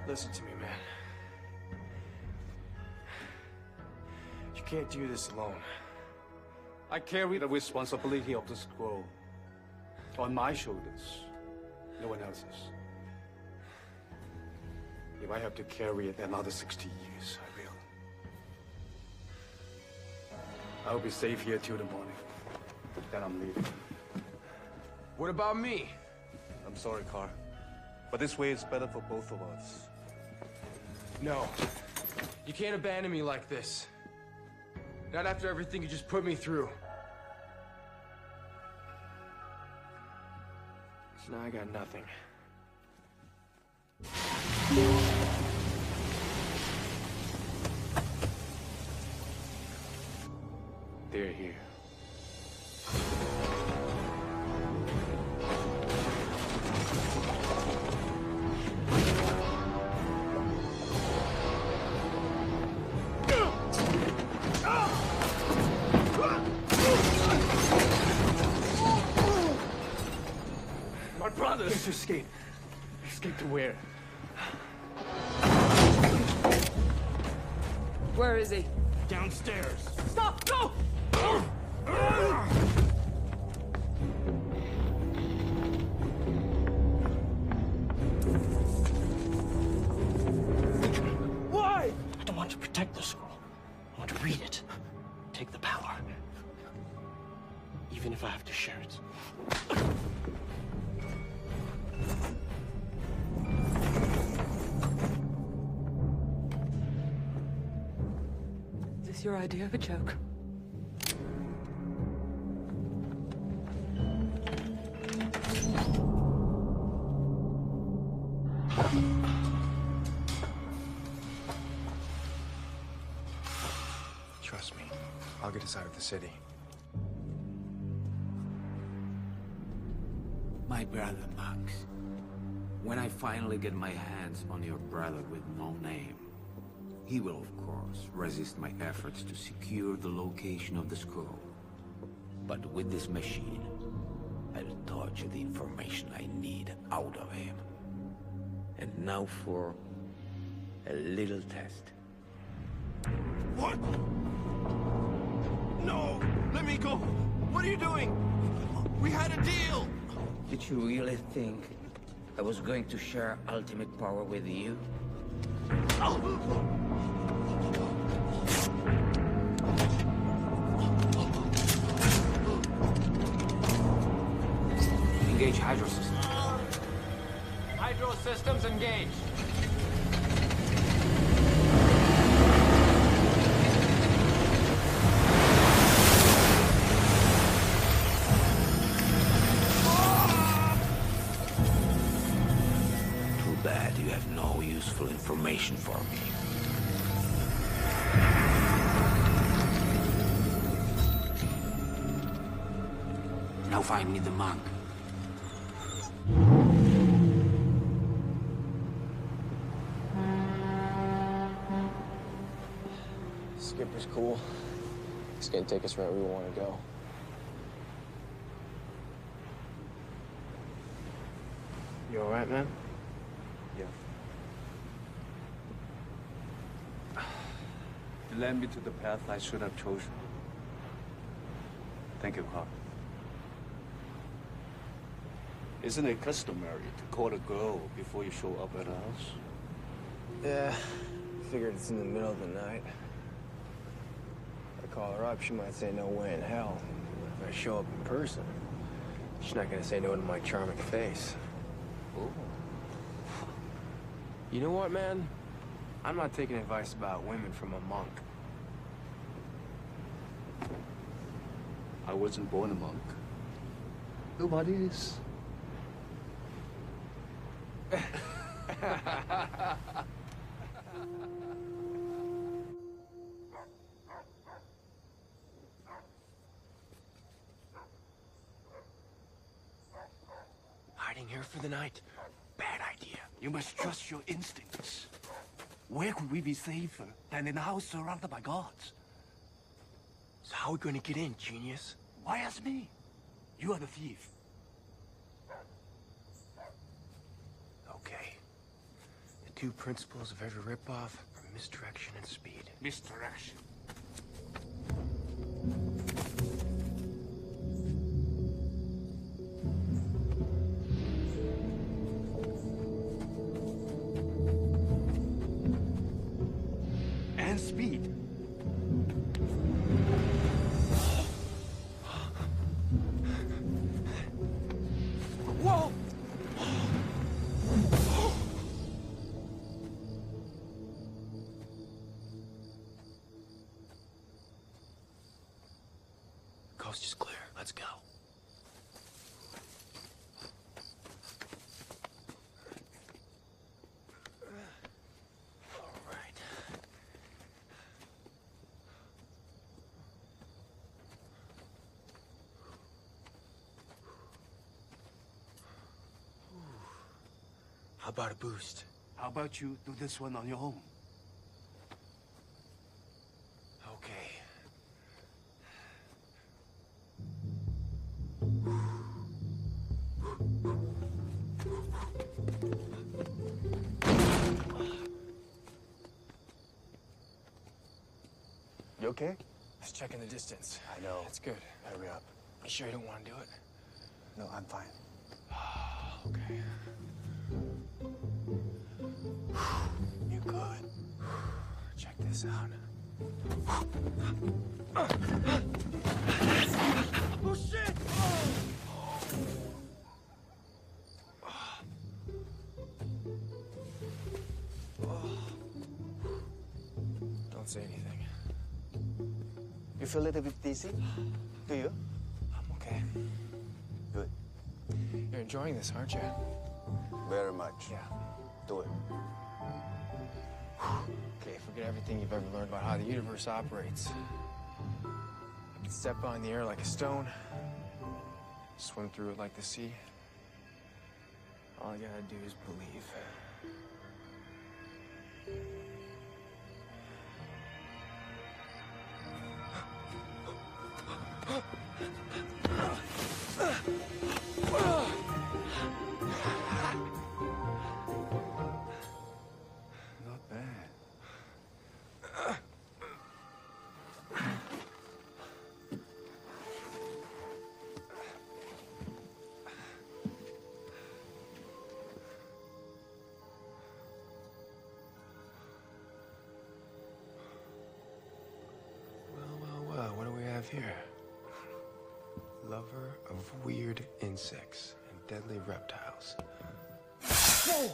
E: Listen to me, man. You can't do this alone.
M: I carry the responsibility of the scroll on my shoulders. No one else's. If I have to carry it another 60 years, I will. I'll be safe here till the morning. Then I'm leaving.
E: What about me?
M: I'm sorry, Carl. But this way is better for both of us.
E: No. You can't abandon me like this. Not after everything you just put me through. So now I got nothing.
M: They're here.
E: My brothers!
M: Let's escape. Escape to where?
R: Where is he?
E: Downstairs.
R: Stop! Go!
L: even if I have to share it.
P: Is this your idea of a joke?
E: Trust me, I'll get us out of the city.
D: My brother, Max. When I finally get my hands on your brother with no name, he will, of course, resist my efforts to secure the location of the scroll. But with this machine, I'll torture the information I need out of him. And now for a little test.
Q: What? No! Let me go! What are you doing? We had a deal!
D: Did you really think I was going to share ultimate power with you? Engage hydro systems.
C: Hydro systems engaged.
D: Too bad you have no useful information for me. Now find me the monk.
E: Skipper's cool. He's gonna take us where we want to go. You alright, man?
O: Yeah. You led me to the path I should have chosen. Thank you, Carl. Isn't it customary to call a girl before you show up at her house?
E: Yeah, figured it's in the middle of the night. If I call her up, she might say no way in hell. If I show up in person, she's not gonna say no to my charming face.
O: Oh.
E: You know what, man? I'm not taking advice about women from a monk.
O: I wasn't born a monk. Nobody is.
E: Hiding here for the night? Bad idea.
O: You must trust your instincts. Where could we be safer than in a house surrounded by guards?
E: So how are we gonna get in, genius?
O: Why ask me? You are the thief.
E: Okay. The two principles of every ripoff are misdirection and speed.
O: Misdirection. And speed.
E: Whoa! Coast is clear. Let's go. All right. How about a boost?
O: How about you do this one on your own?
E: Okay.
O: You okay?
E: Just checking the distance.
O: I know.
E: That's good.
O: Hurry up.
E: You sure you don't want to do it?
O: No, I'm fine.
E: Okay. You good? Check this out.
K: Oh shit!
E: say anything.
O: You feel a little bit dizzy? Do you?
E: I'm okay.
O: Good.
E: You're enjoying this, aren't you?
O: Very much.
E: Yeah.
O: Do it.
E: Okay, forget everything you've ever learned about how the universe operates. I can step on the air like a stone, swim through it like the sea. All I gotta do is believe. Not bad. Well, what do we have here? Lover of weird insects and deadly reptiles. Whoa!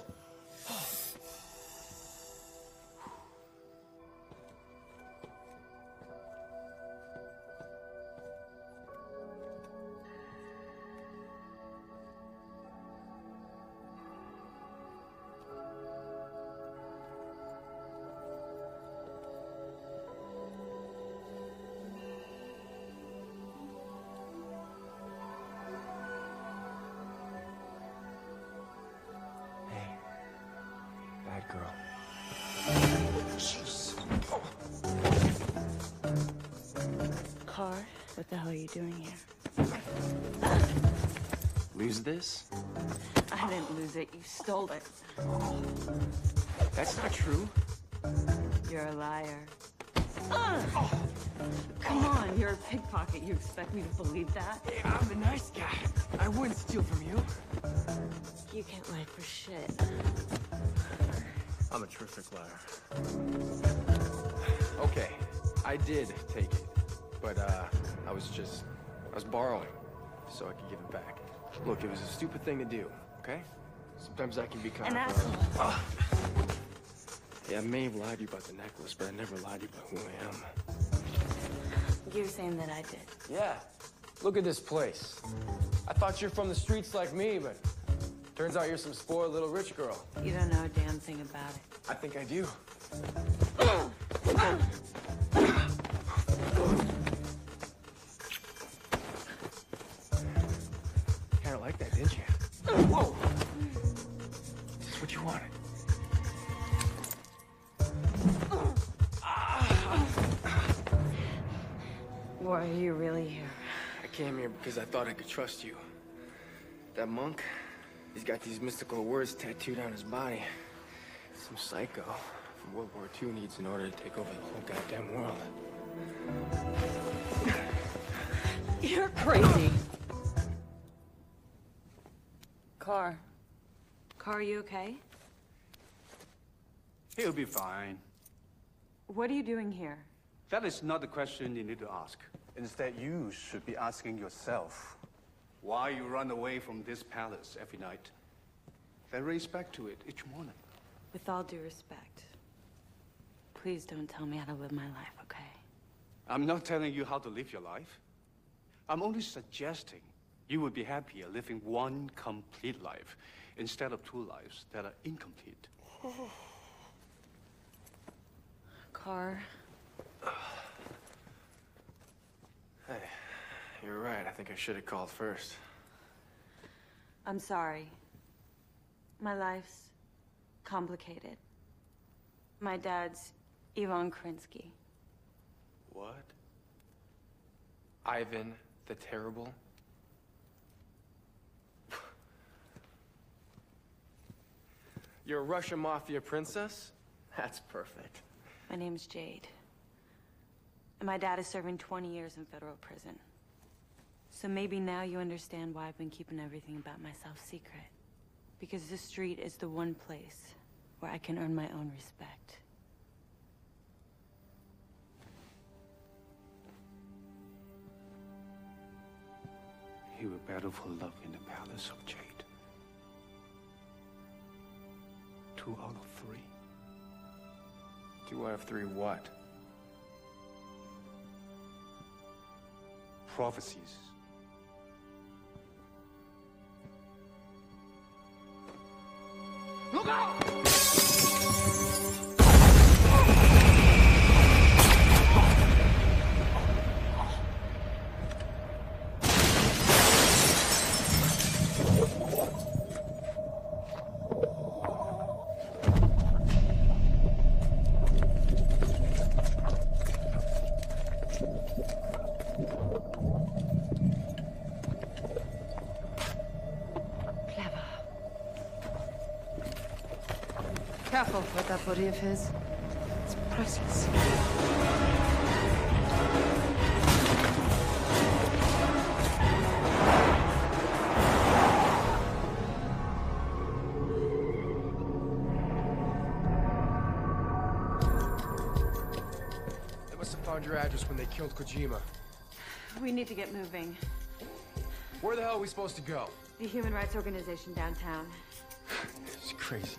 E: Bad girl. Jeez. Oh.
H: Car, what the hell are you doing here?
E: Lose this?
H: I didn't lose it. You stole it.
E: That's not true.
H: You're a liar. Come on, you're a pickpocket. You expect me to believe that?
E: Hey, I'm a nice guy. I wouldn't steal from you.
H: You can't lie for shit.
E: I'm a terrific liar. Okay, I did take it, but I was borrowing so I could give it back. Look, it was a stupid thing to do, okay? Sometimes I can be kind
H: An
E: of...
H: asshole.
E: Yeah, I may have lied to you about the necklace, but I never lied to you about who I am.
H: You're saying that I did.
E: Yeah, look at this place. I thought you're from the streets like me, but turns out you're some spoiled little rich girl.
H: You don't know a damn thing about it.
E: I think I do. Kind of like that, didn't you? Whoa! Is this what you wanted?
H: Why are you really here?
E: I came here because I thought I could trust you. That monk, he's got these mystical words tattooed on his body. Some psycho from World War II needs in order to take over the whole goddamn world.
H: You're crazy. Car, are you okay?
B: He'll be fine.
H: What are you doing here?
B: That is not the question you need to ask.
M: Instead, you should be asking yourself.
B: Why you run away from this palace every night? Then race back to it each morning.
H: With all due respect, please don't tell me how to live my life, okay?
B: I'm not telling you how to live your life. I'm only suggesting you would be happier living one complete life instead of two lives that are incomplete.
H: Car.
E: Hey, you're right. I think I should have called first.
H: I'm sorry. My life's complicated. My dad's Ivan Krinsky.
E: What? Ivan the Terrible? You're a Russian mafia princess? That's perfect.
H: My name's Jade. And my dad is serving 20 years in federal prison. So maybe now you understand why I've been keeping everything about myself secret. Because this street is the one place where I can earn my own respect.
B: You will battle for love in the palace of Jade. 2 out of 3.
E: 2 out of 3 what?
O: prophecies.
K: Look out!
R: Careful with that body of his. It's priceless.
E: They must have found your address when they killed Kojima.
H: We need to get moving.
E: Where the hell are we supposed to go?
H: The Human Rights Organization downtown.
E: It's crazy.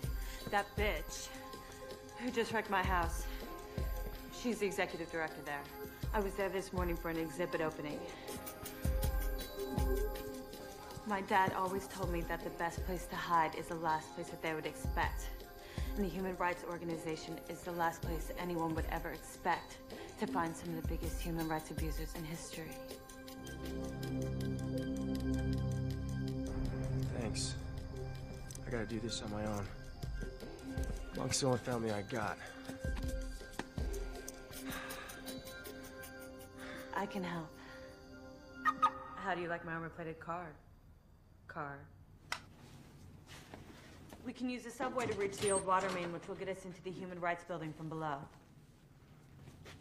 H: That bitch who just wrecked my house. She's the executive director there. I was there this morning for an exhibit opening. My dad always told me that the best place to hide is the last place that they would expect. And the Human Rights Organization is the last place anyone would ever expect to find some of the biggest human rights abusers in history.
E: Thanks. I gotta do this on my own. Monk's the only family I got.
H: I can help. How do you like my armor-plated car? We can use the subway to reach the old water main, which will get us into the Human Rights Building from below.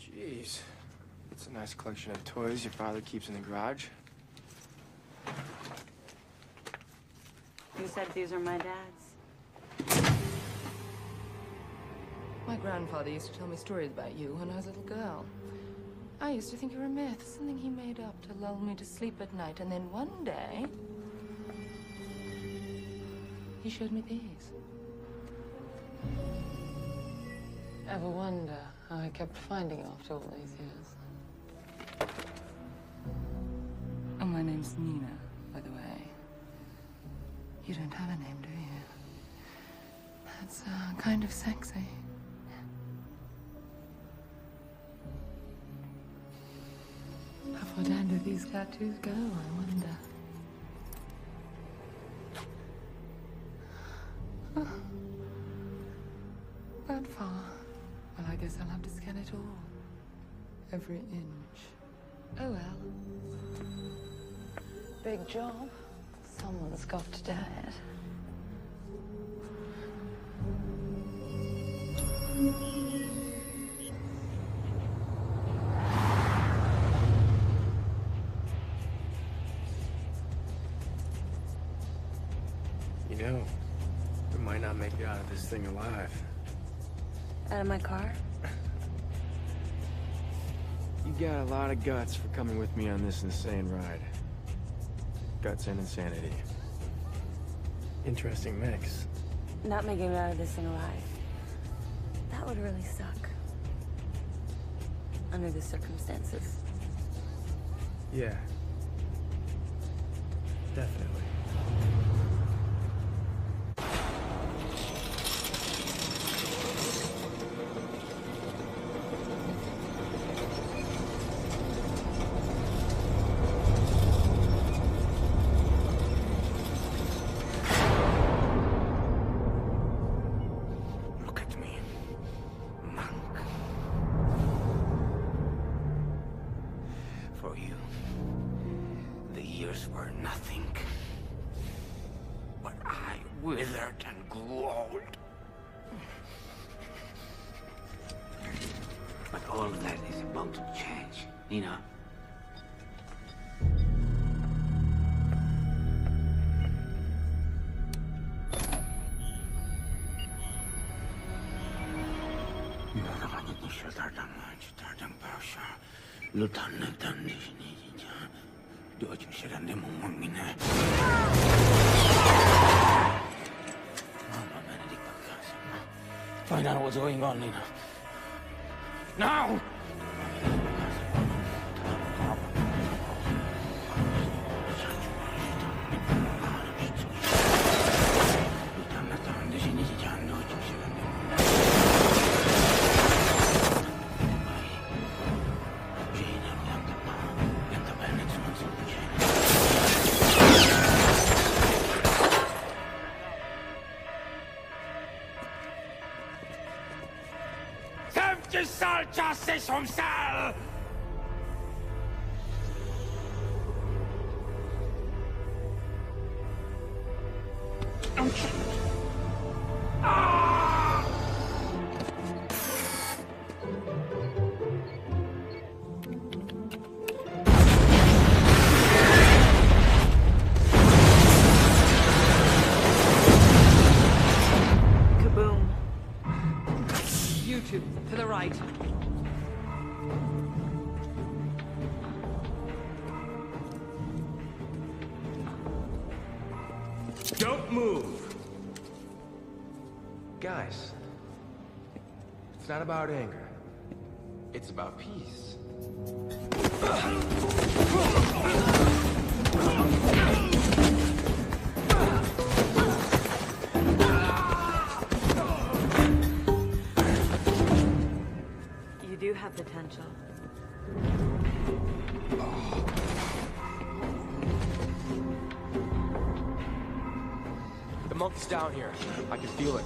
E: Jeez. It's a nice collection of toys your father keeps in the garage.
H: Who said these are my dad's?
R: My grandfather used to tell me stories about you when I was a little girl. I used to think you were a myth, something he made up to lull me to sleep at night, and then one day, he showed me these.
U: Ever wonder how I kept finding you after all these years?
R: Oh, my name's Nina, by the way. You don't have a name, do you? That's kind of sexy. How far down do these tattoos go, I wonder? That far? Well, I guess I'll have to scan it all. Every inch. Oh well.
U: Big job. Someone's got to do it.
E: You know, we might not make it out of this thing alive.
H: Out of my car?
E: You got a lot of guts for coming with me on this insane ride. Guts and insanity. Interesting mix.
H: Not making it out of this thing alive. That would really suck. Under the circumstances.
E: Yeah. Definitely.
D: Withered and grew old. But all that is about to change, Nina. Find out what's going on, Nina. Now!
K: mal chassé son sale!
P: Kaboom. You two, to the right.
K: Don't move!
J: Guys, it's not about anger. It's about peace.
H: You do have potential.
J: The monkey's down here. I can feel it.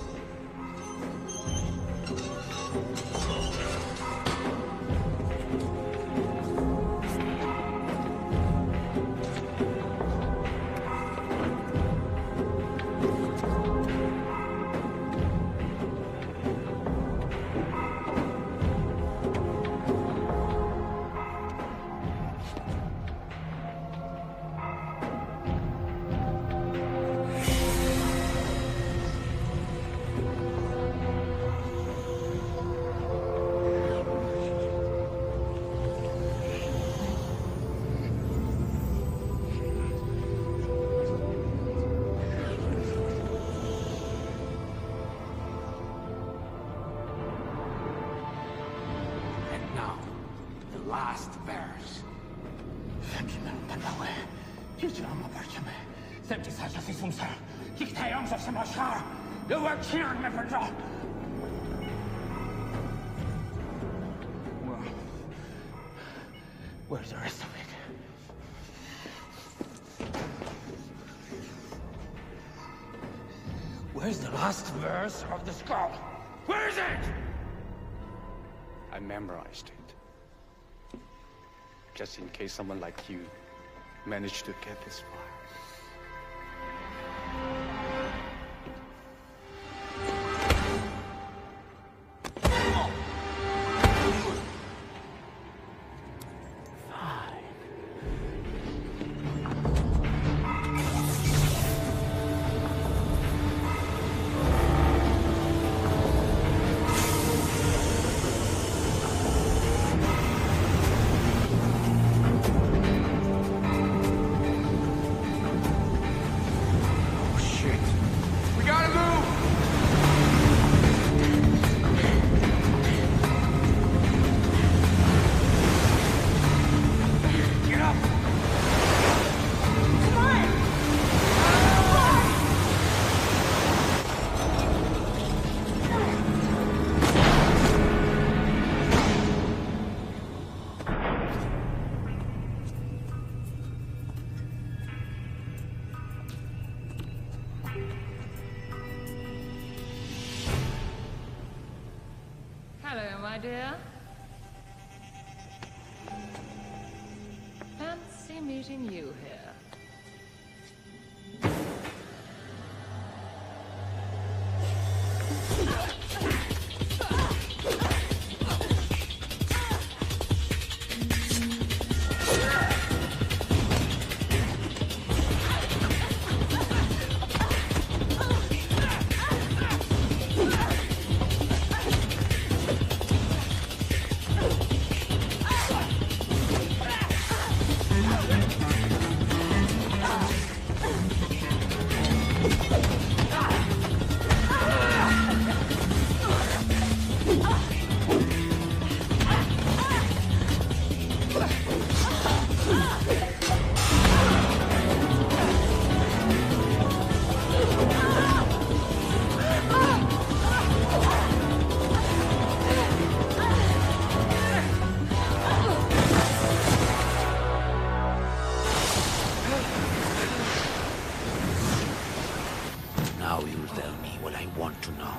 K: Last verse.
J: Where's the rest of it?
K: Where's the last verse of the scroll? Where is it?
O: I memorized it. Just in case someone like you managed to get this far.
R: Hello, my dear. Fancy meeting you here.
D: Now you'll tell me what I want to know.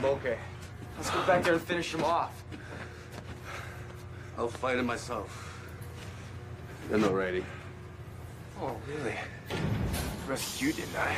E: okay. Let's go back there and finish him off.
M: I'll fight him myself. You're not ready.
E: Oh, really? Rescued you, didn't I?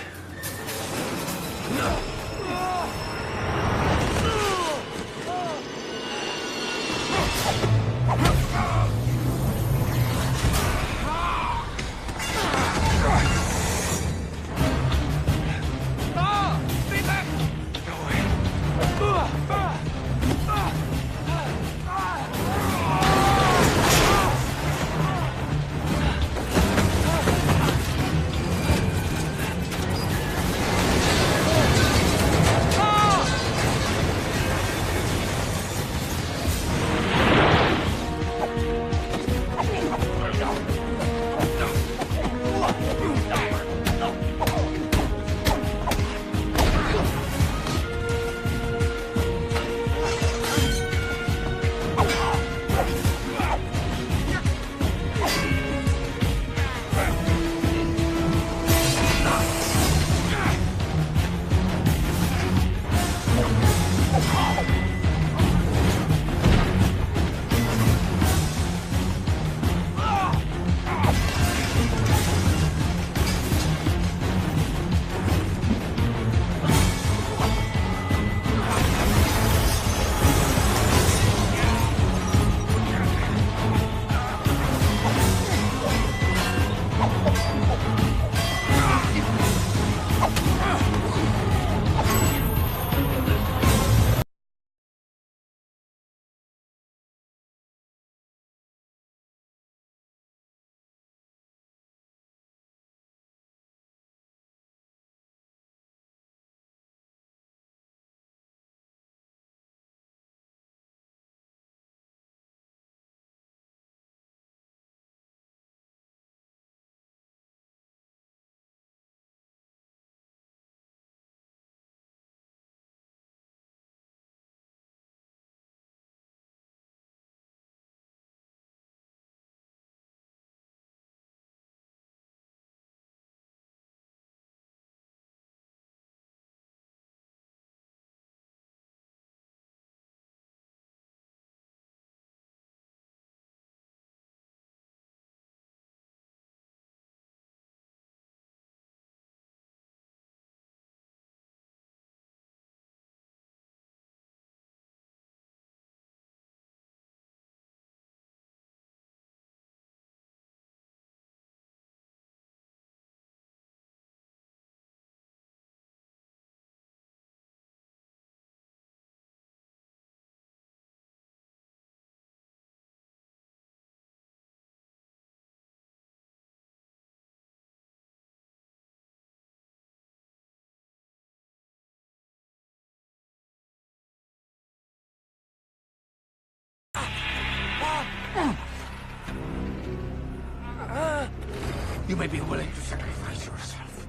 J: You may be willing to sacrifice yourself,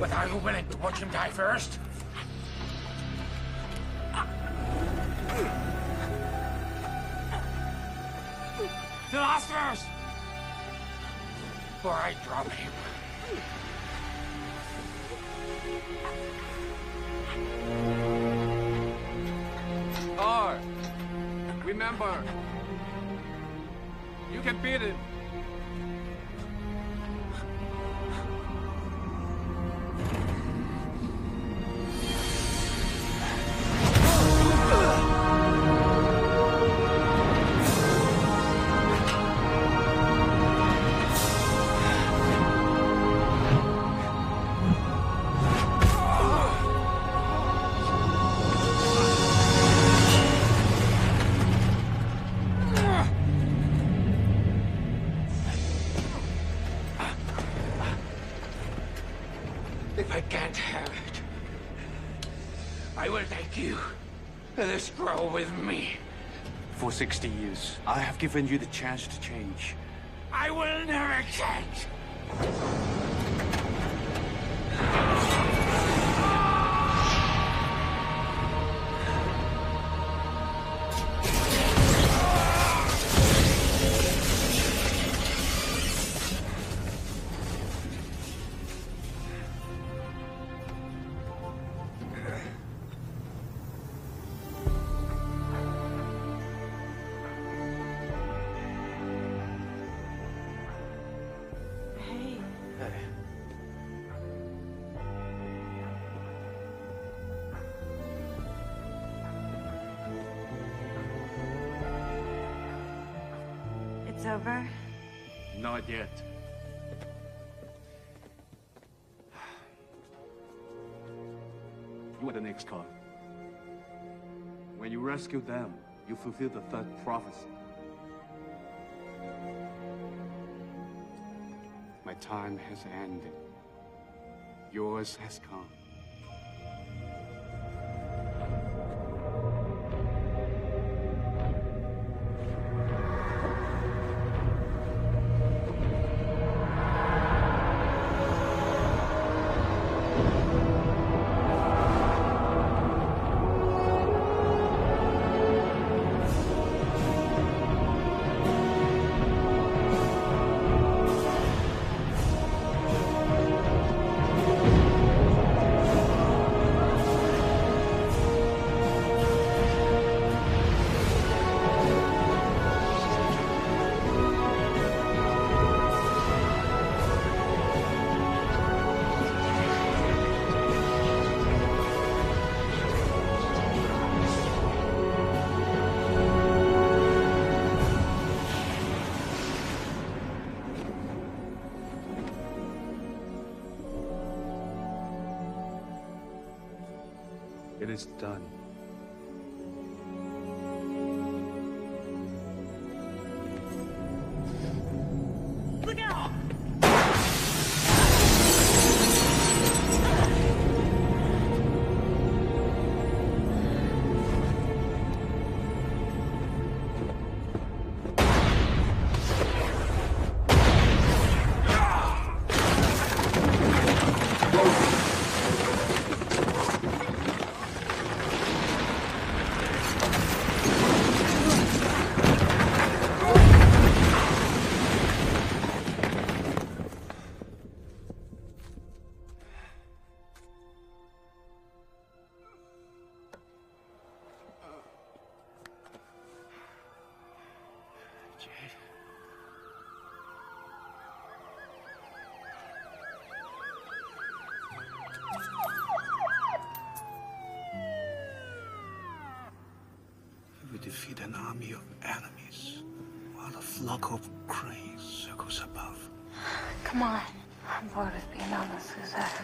J: but are you willing to watch him die first? The last verse! Or I drop him.
B: Or, remember, you can beat him.
J: If I can't have it, I will take you to the scroll with me.
M: For 60 years, I have given you the chance to change.
J: I will never change.
H: over?
B: Not yet. You are the next card. When you rescue them, you fulfill the third prophecy.
M: My time has ended. Yours has come.
B: It is done.
K: Look out!
L: We defeat an army of enemies, while a flock of cranes circles above.
U: Come on. I'm bored of being on the Suzette.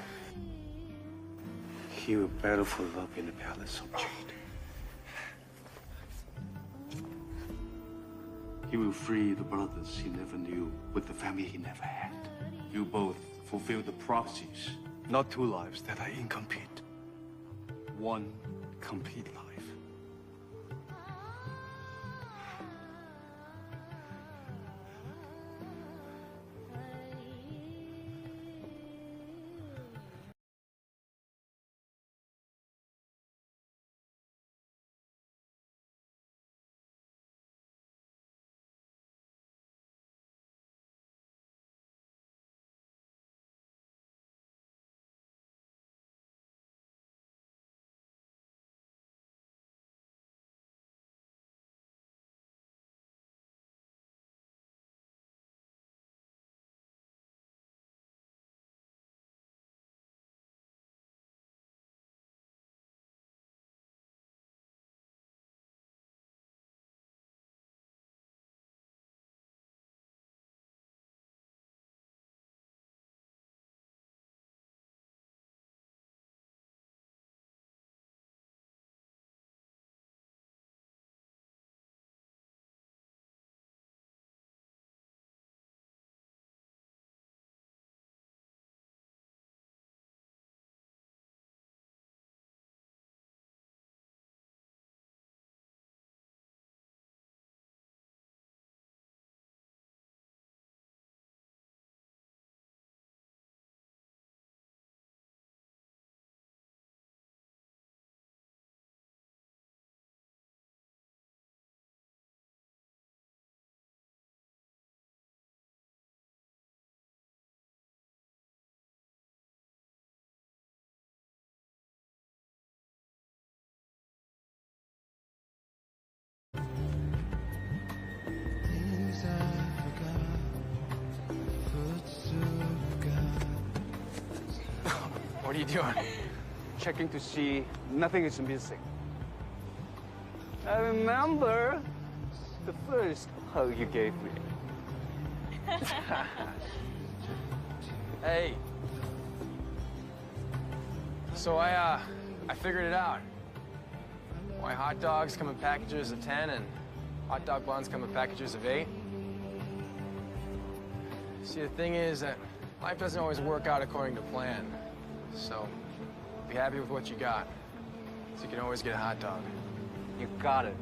M: He will battle for love in the palace of Jade. He will free the brothers he never knew with the family he never had.
B: You both fulfill the prophecies.
M: Not two lives that are incomplete. One complete life.
E: What are you doing?
O: Checking to see nothing is missing. I remember the first hug you gave me.
E: Hey. So I figured it out. Why hot dogs come in packages of 10 and hot dog buns come in packages of 8. See, the thing is that life doesn't always work out according to plan. So, be happy with what you got. So you can always get a hot dog.
O: You got it.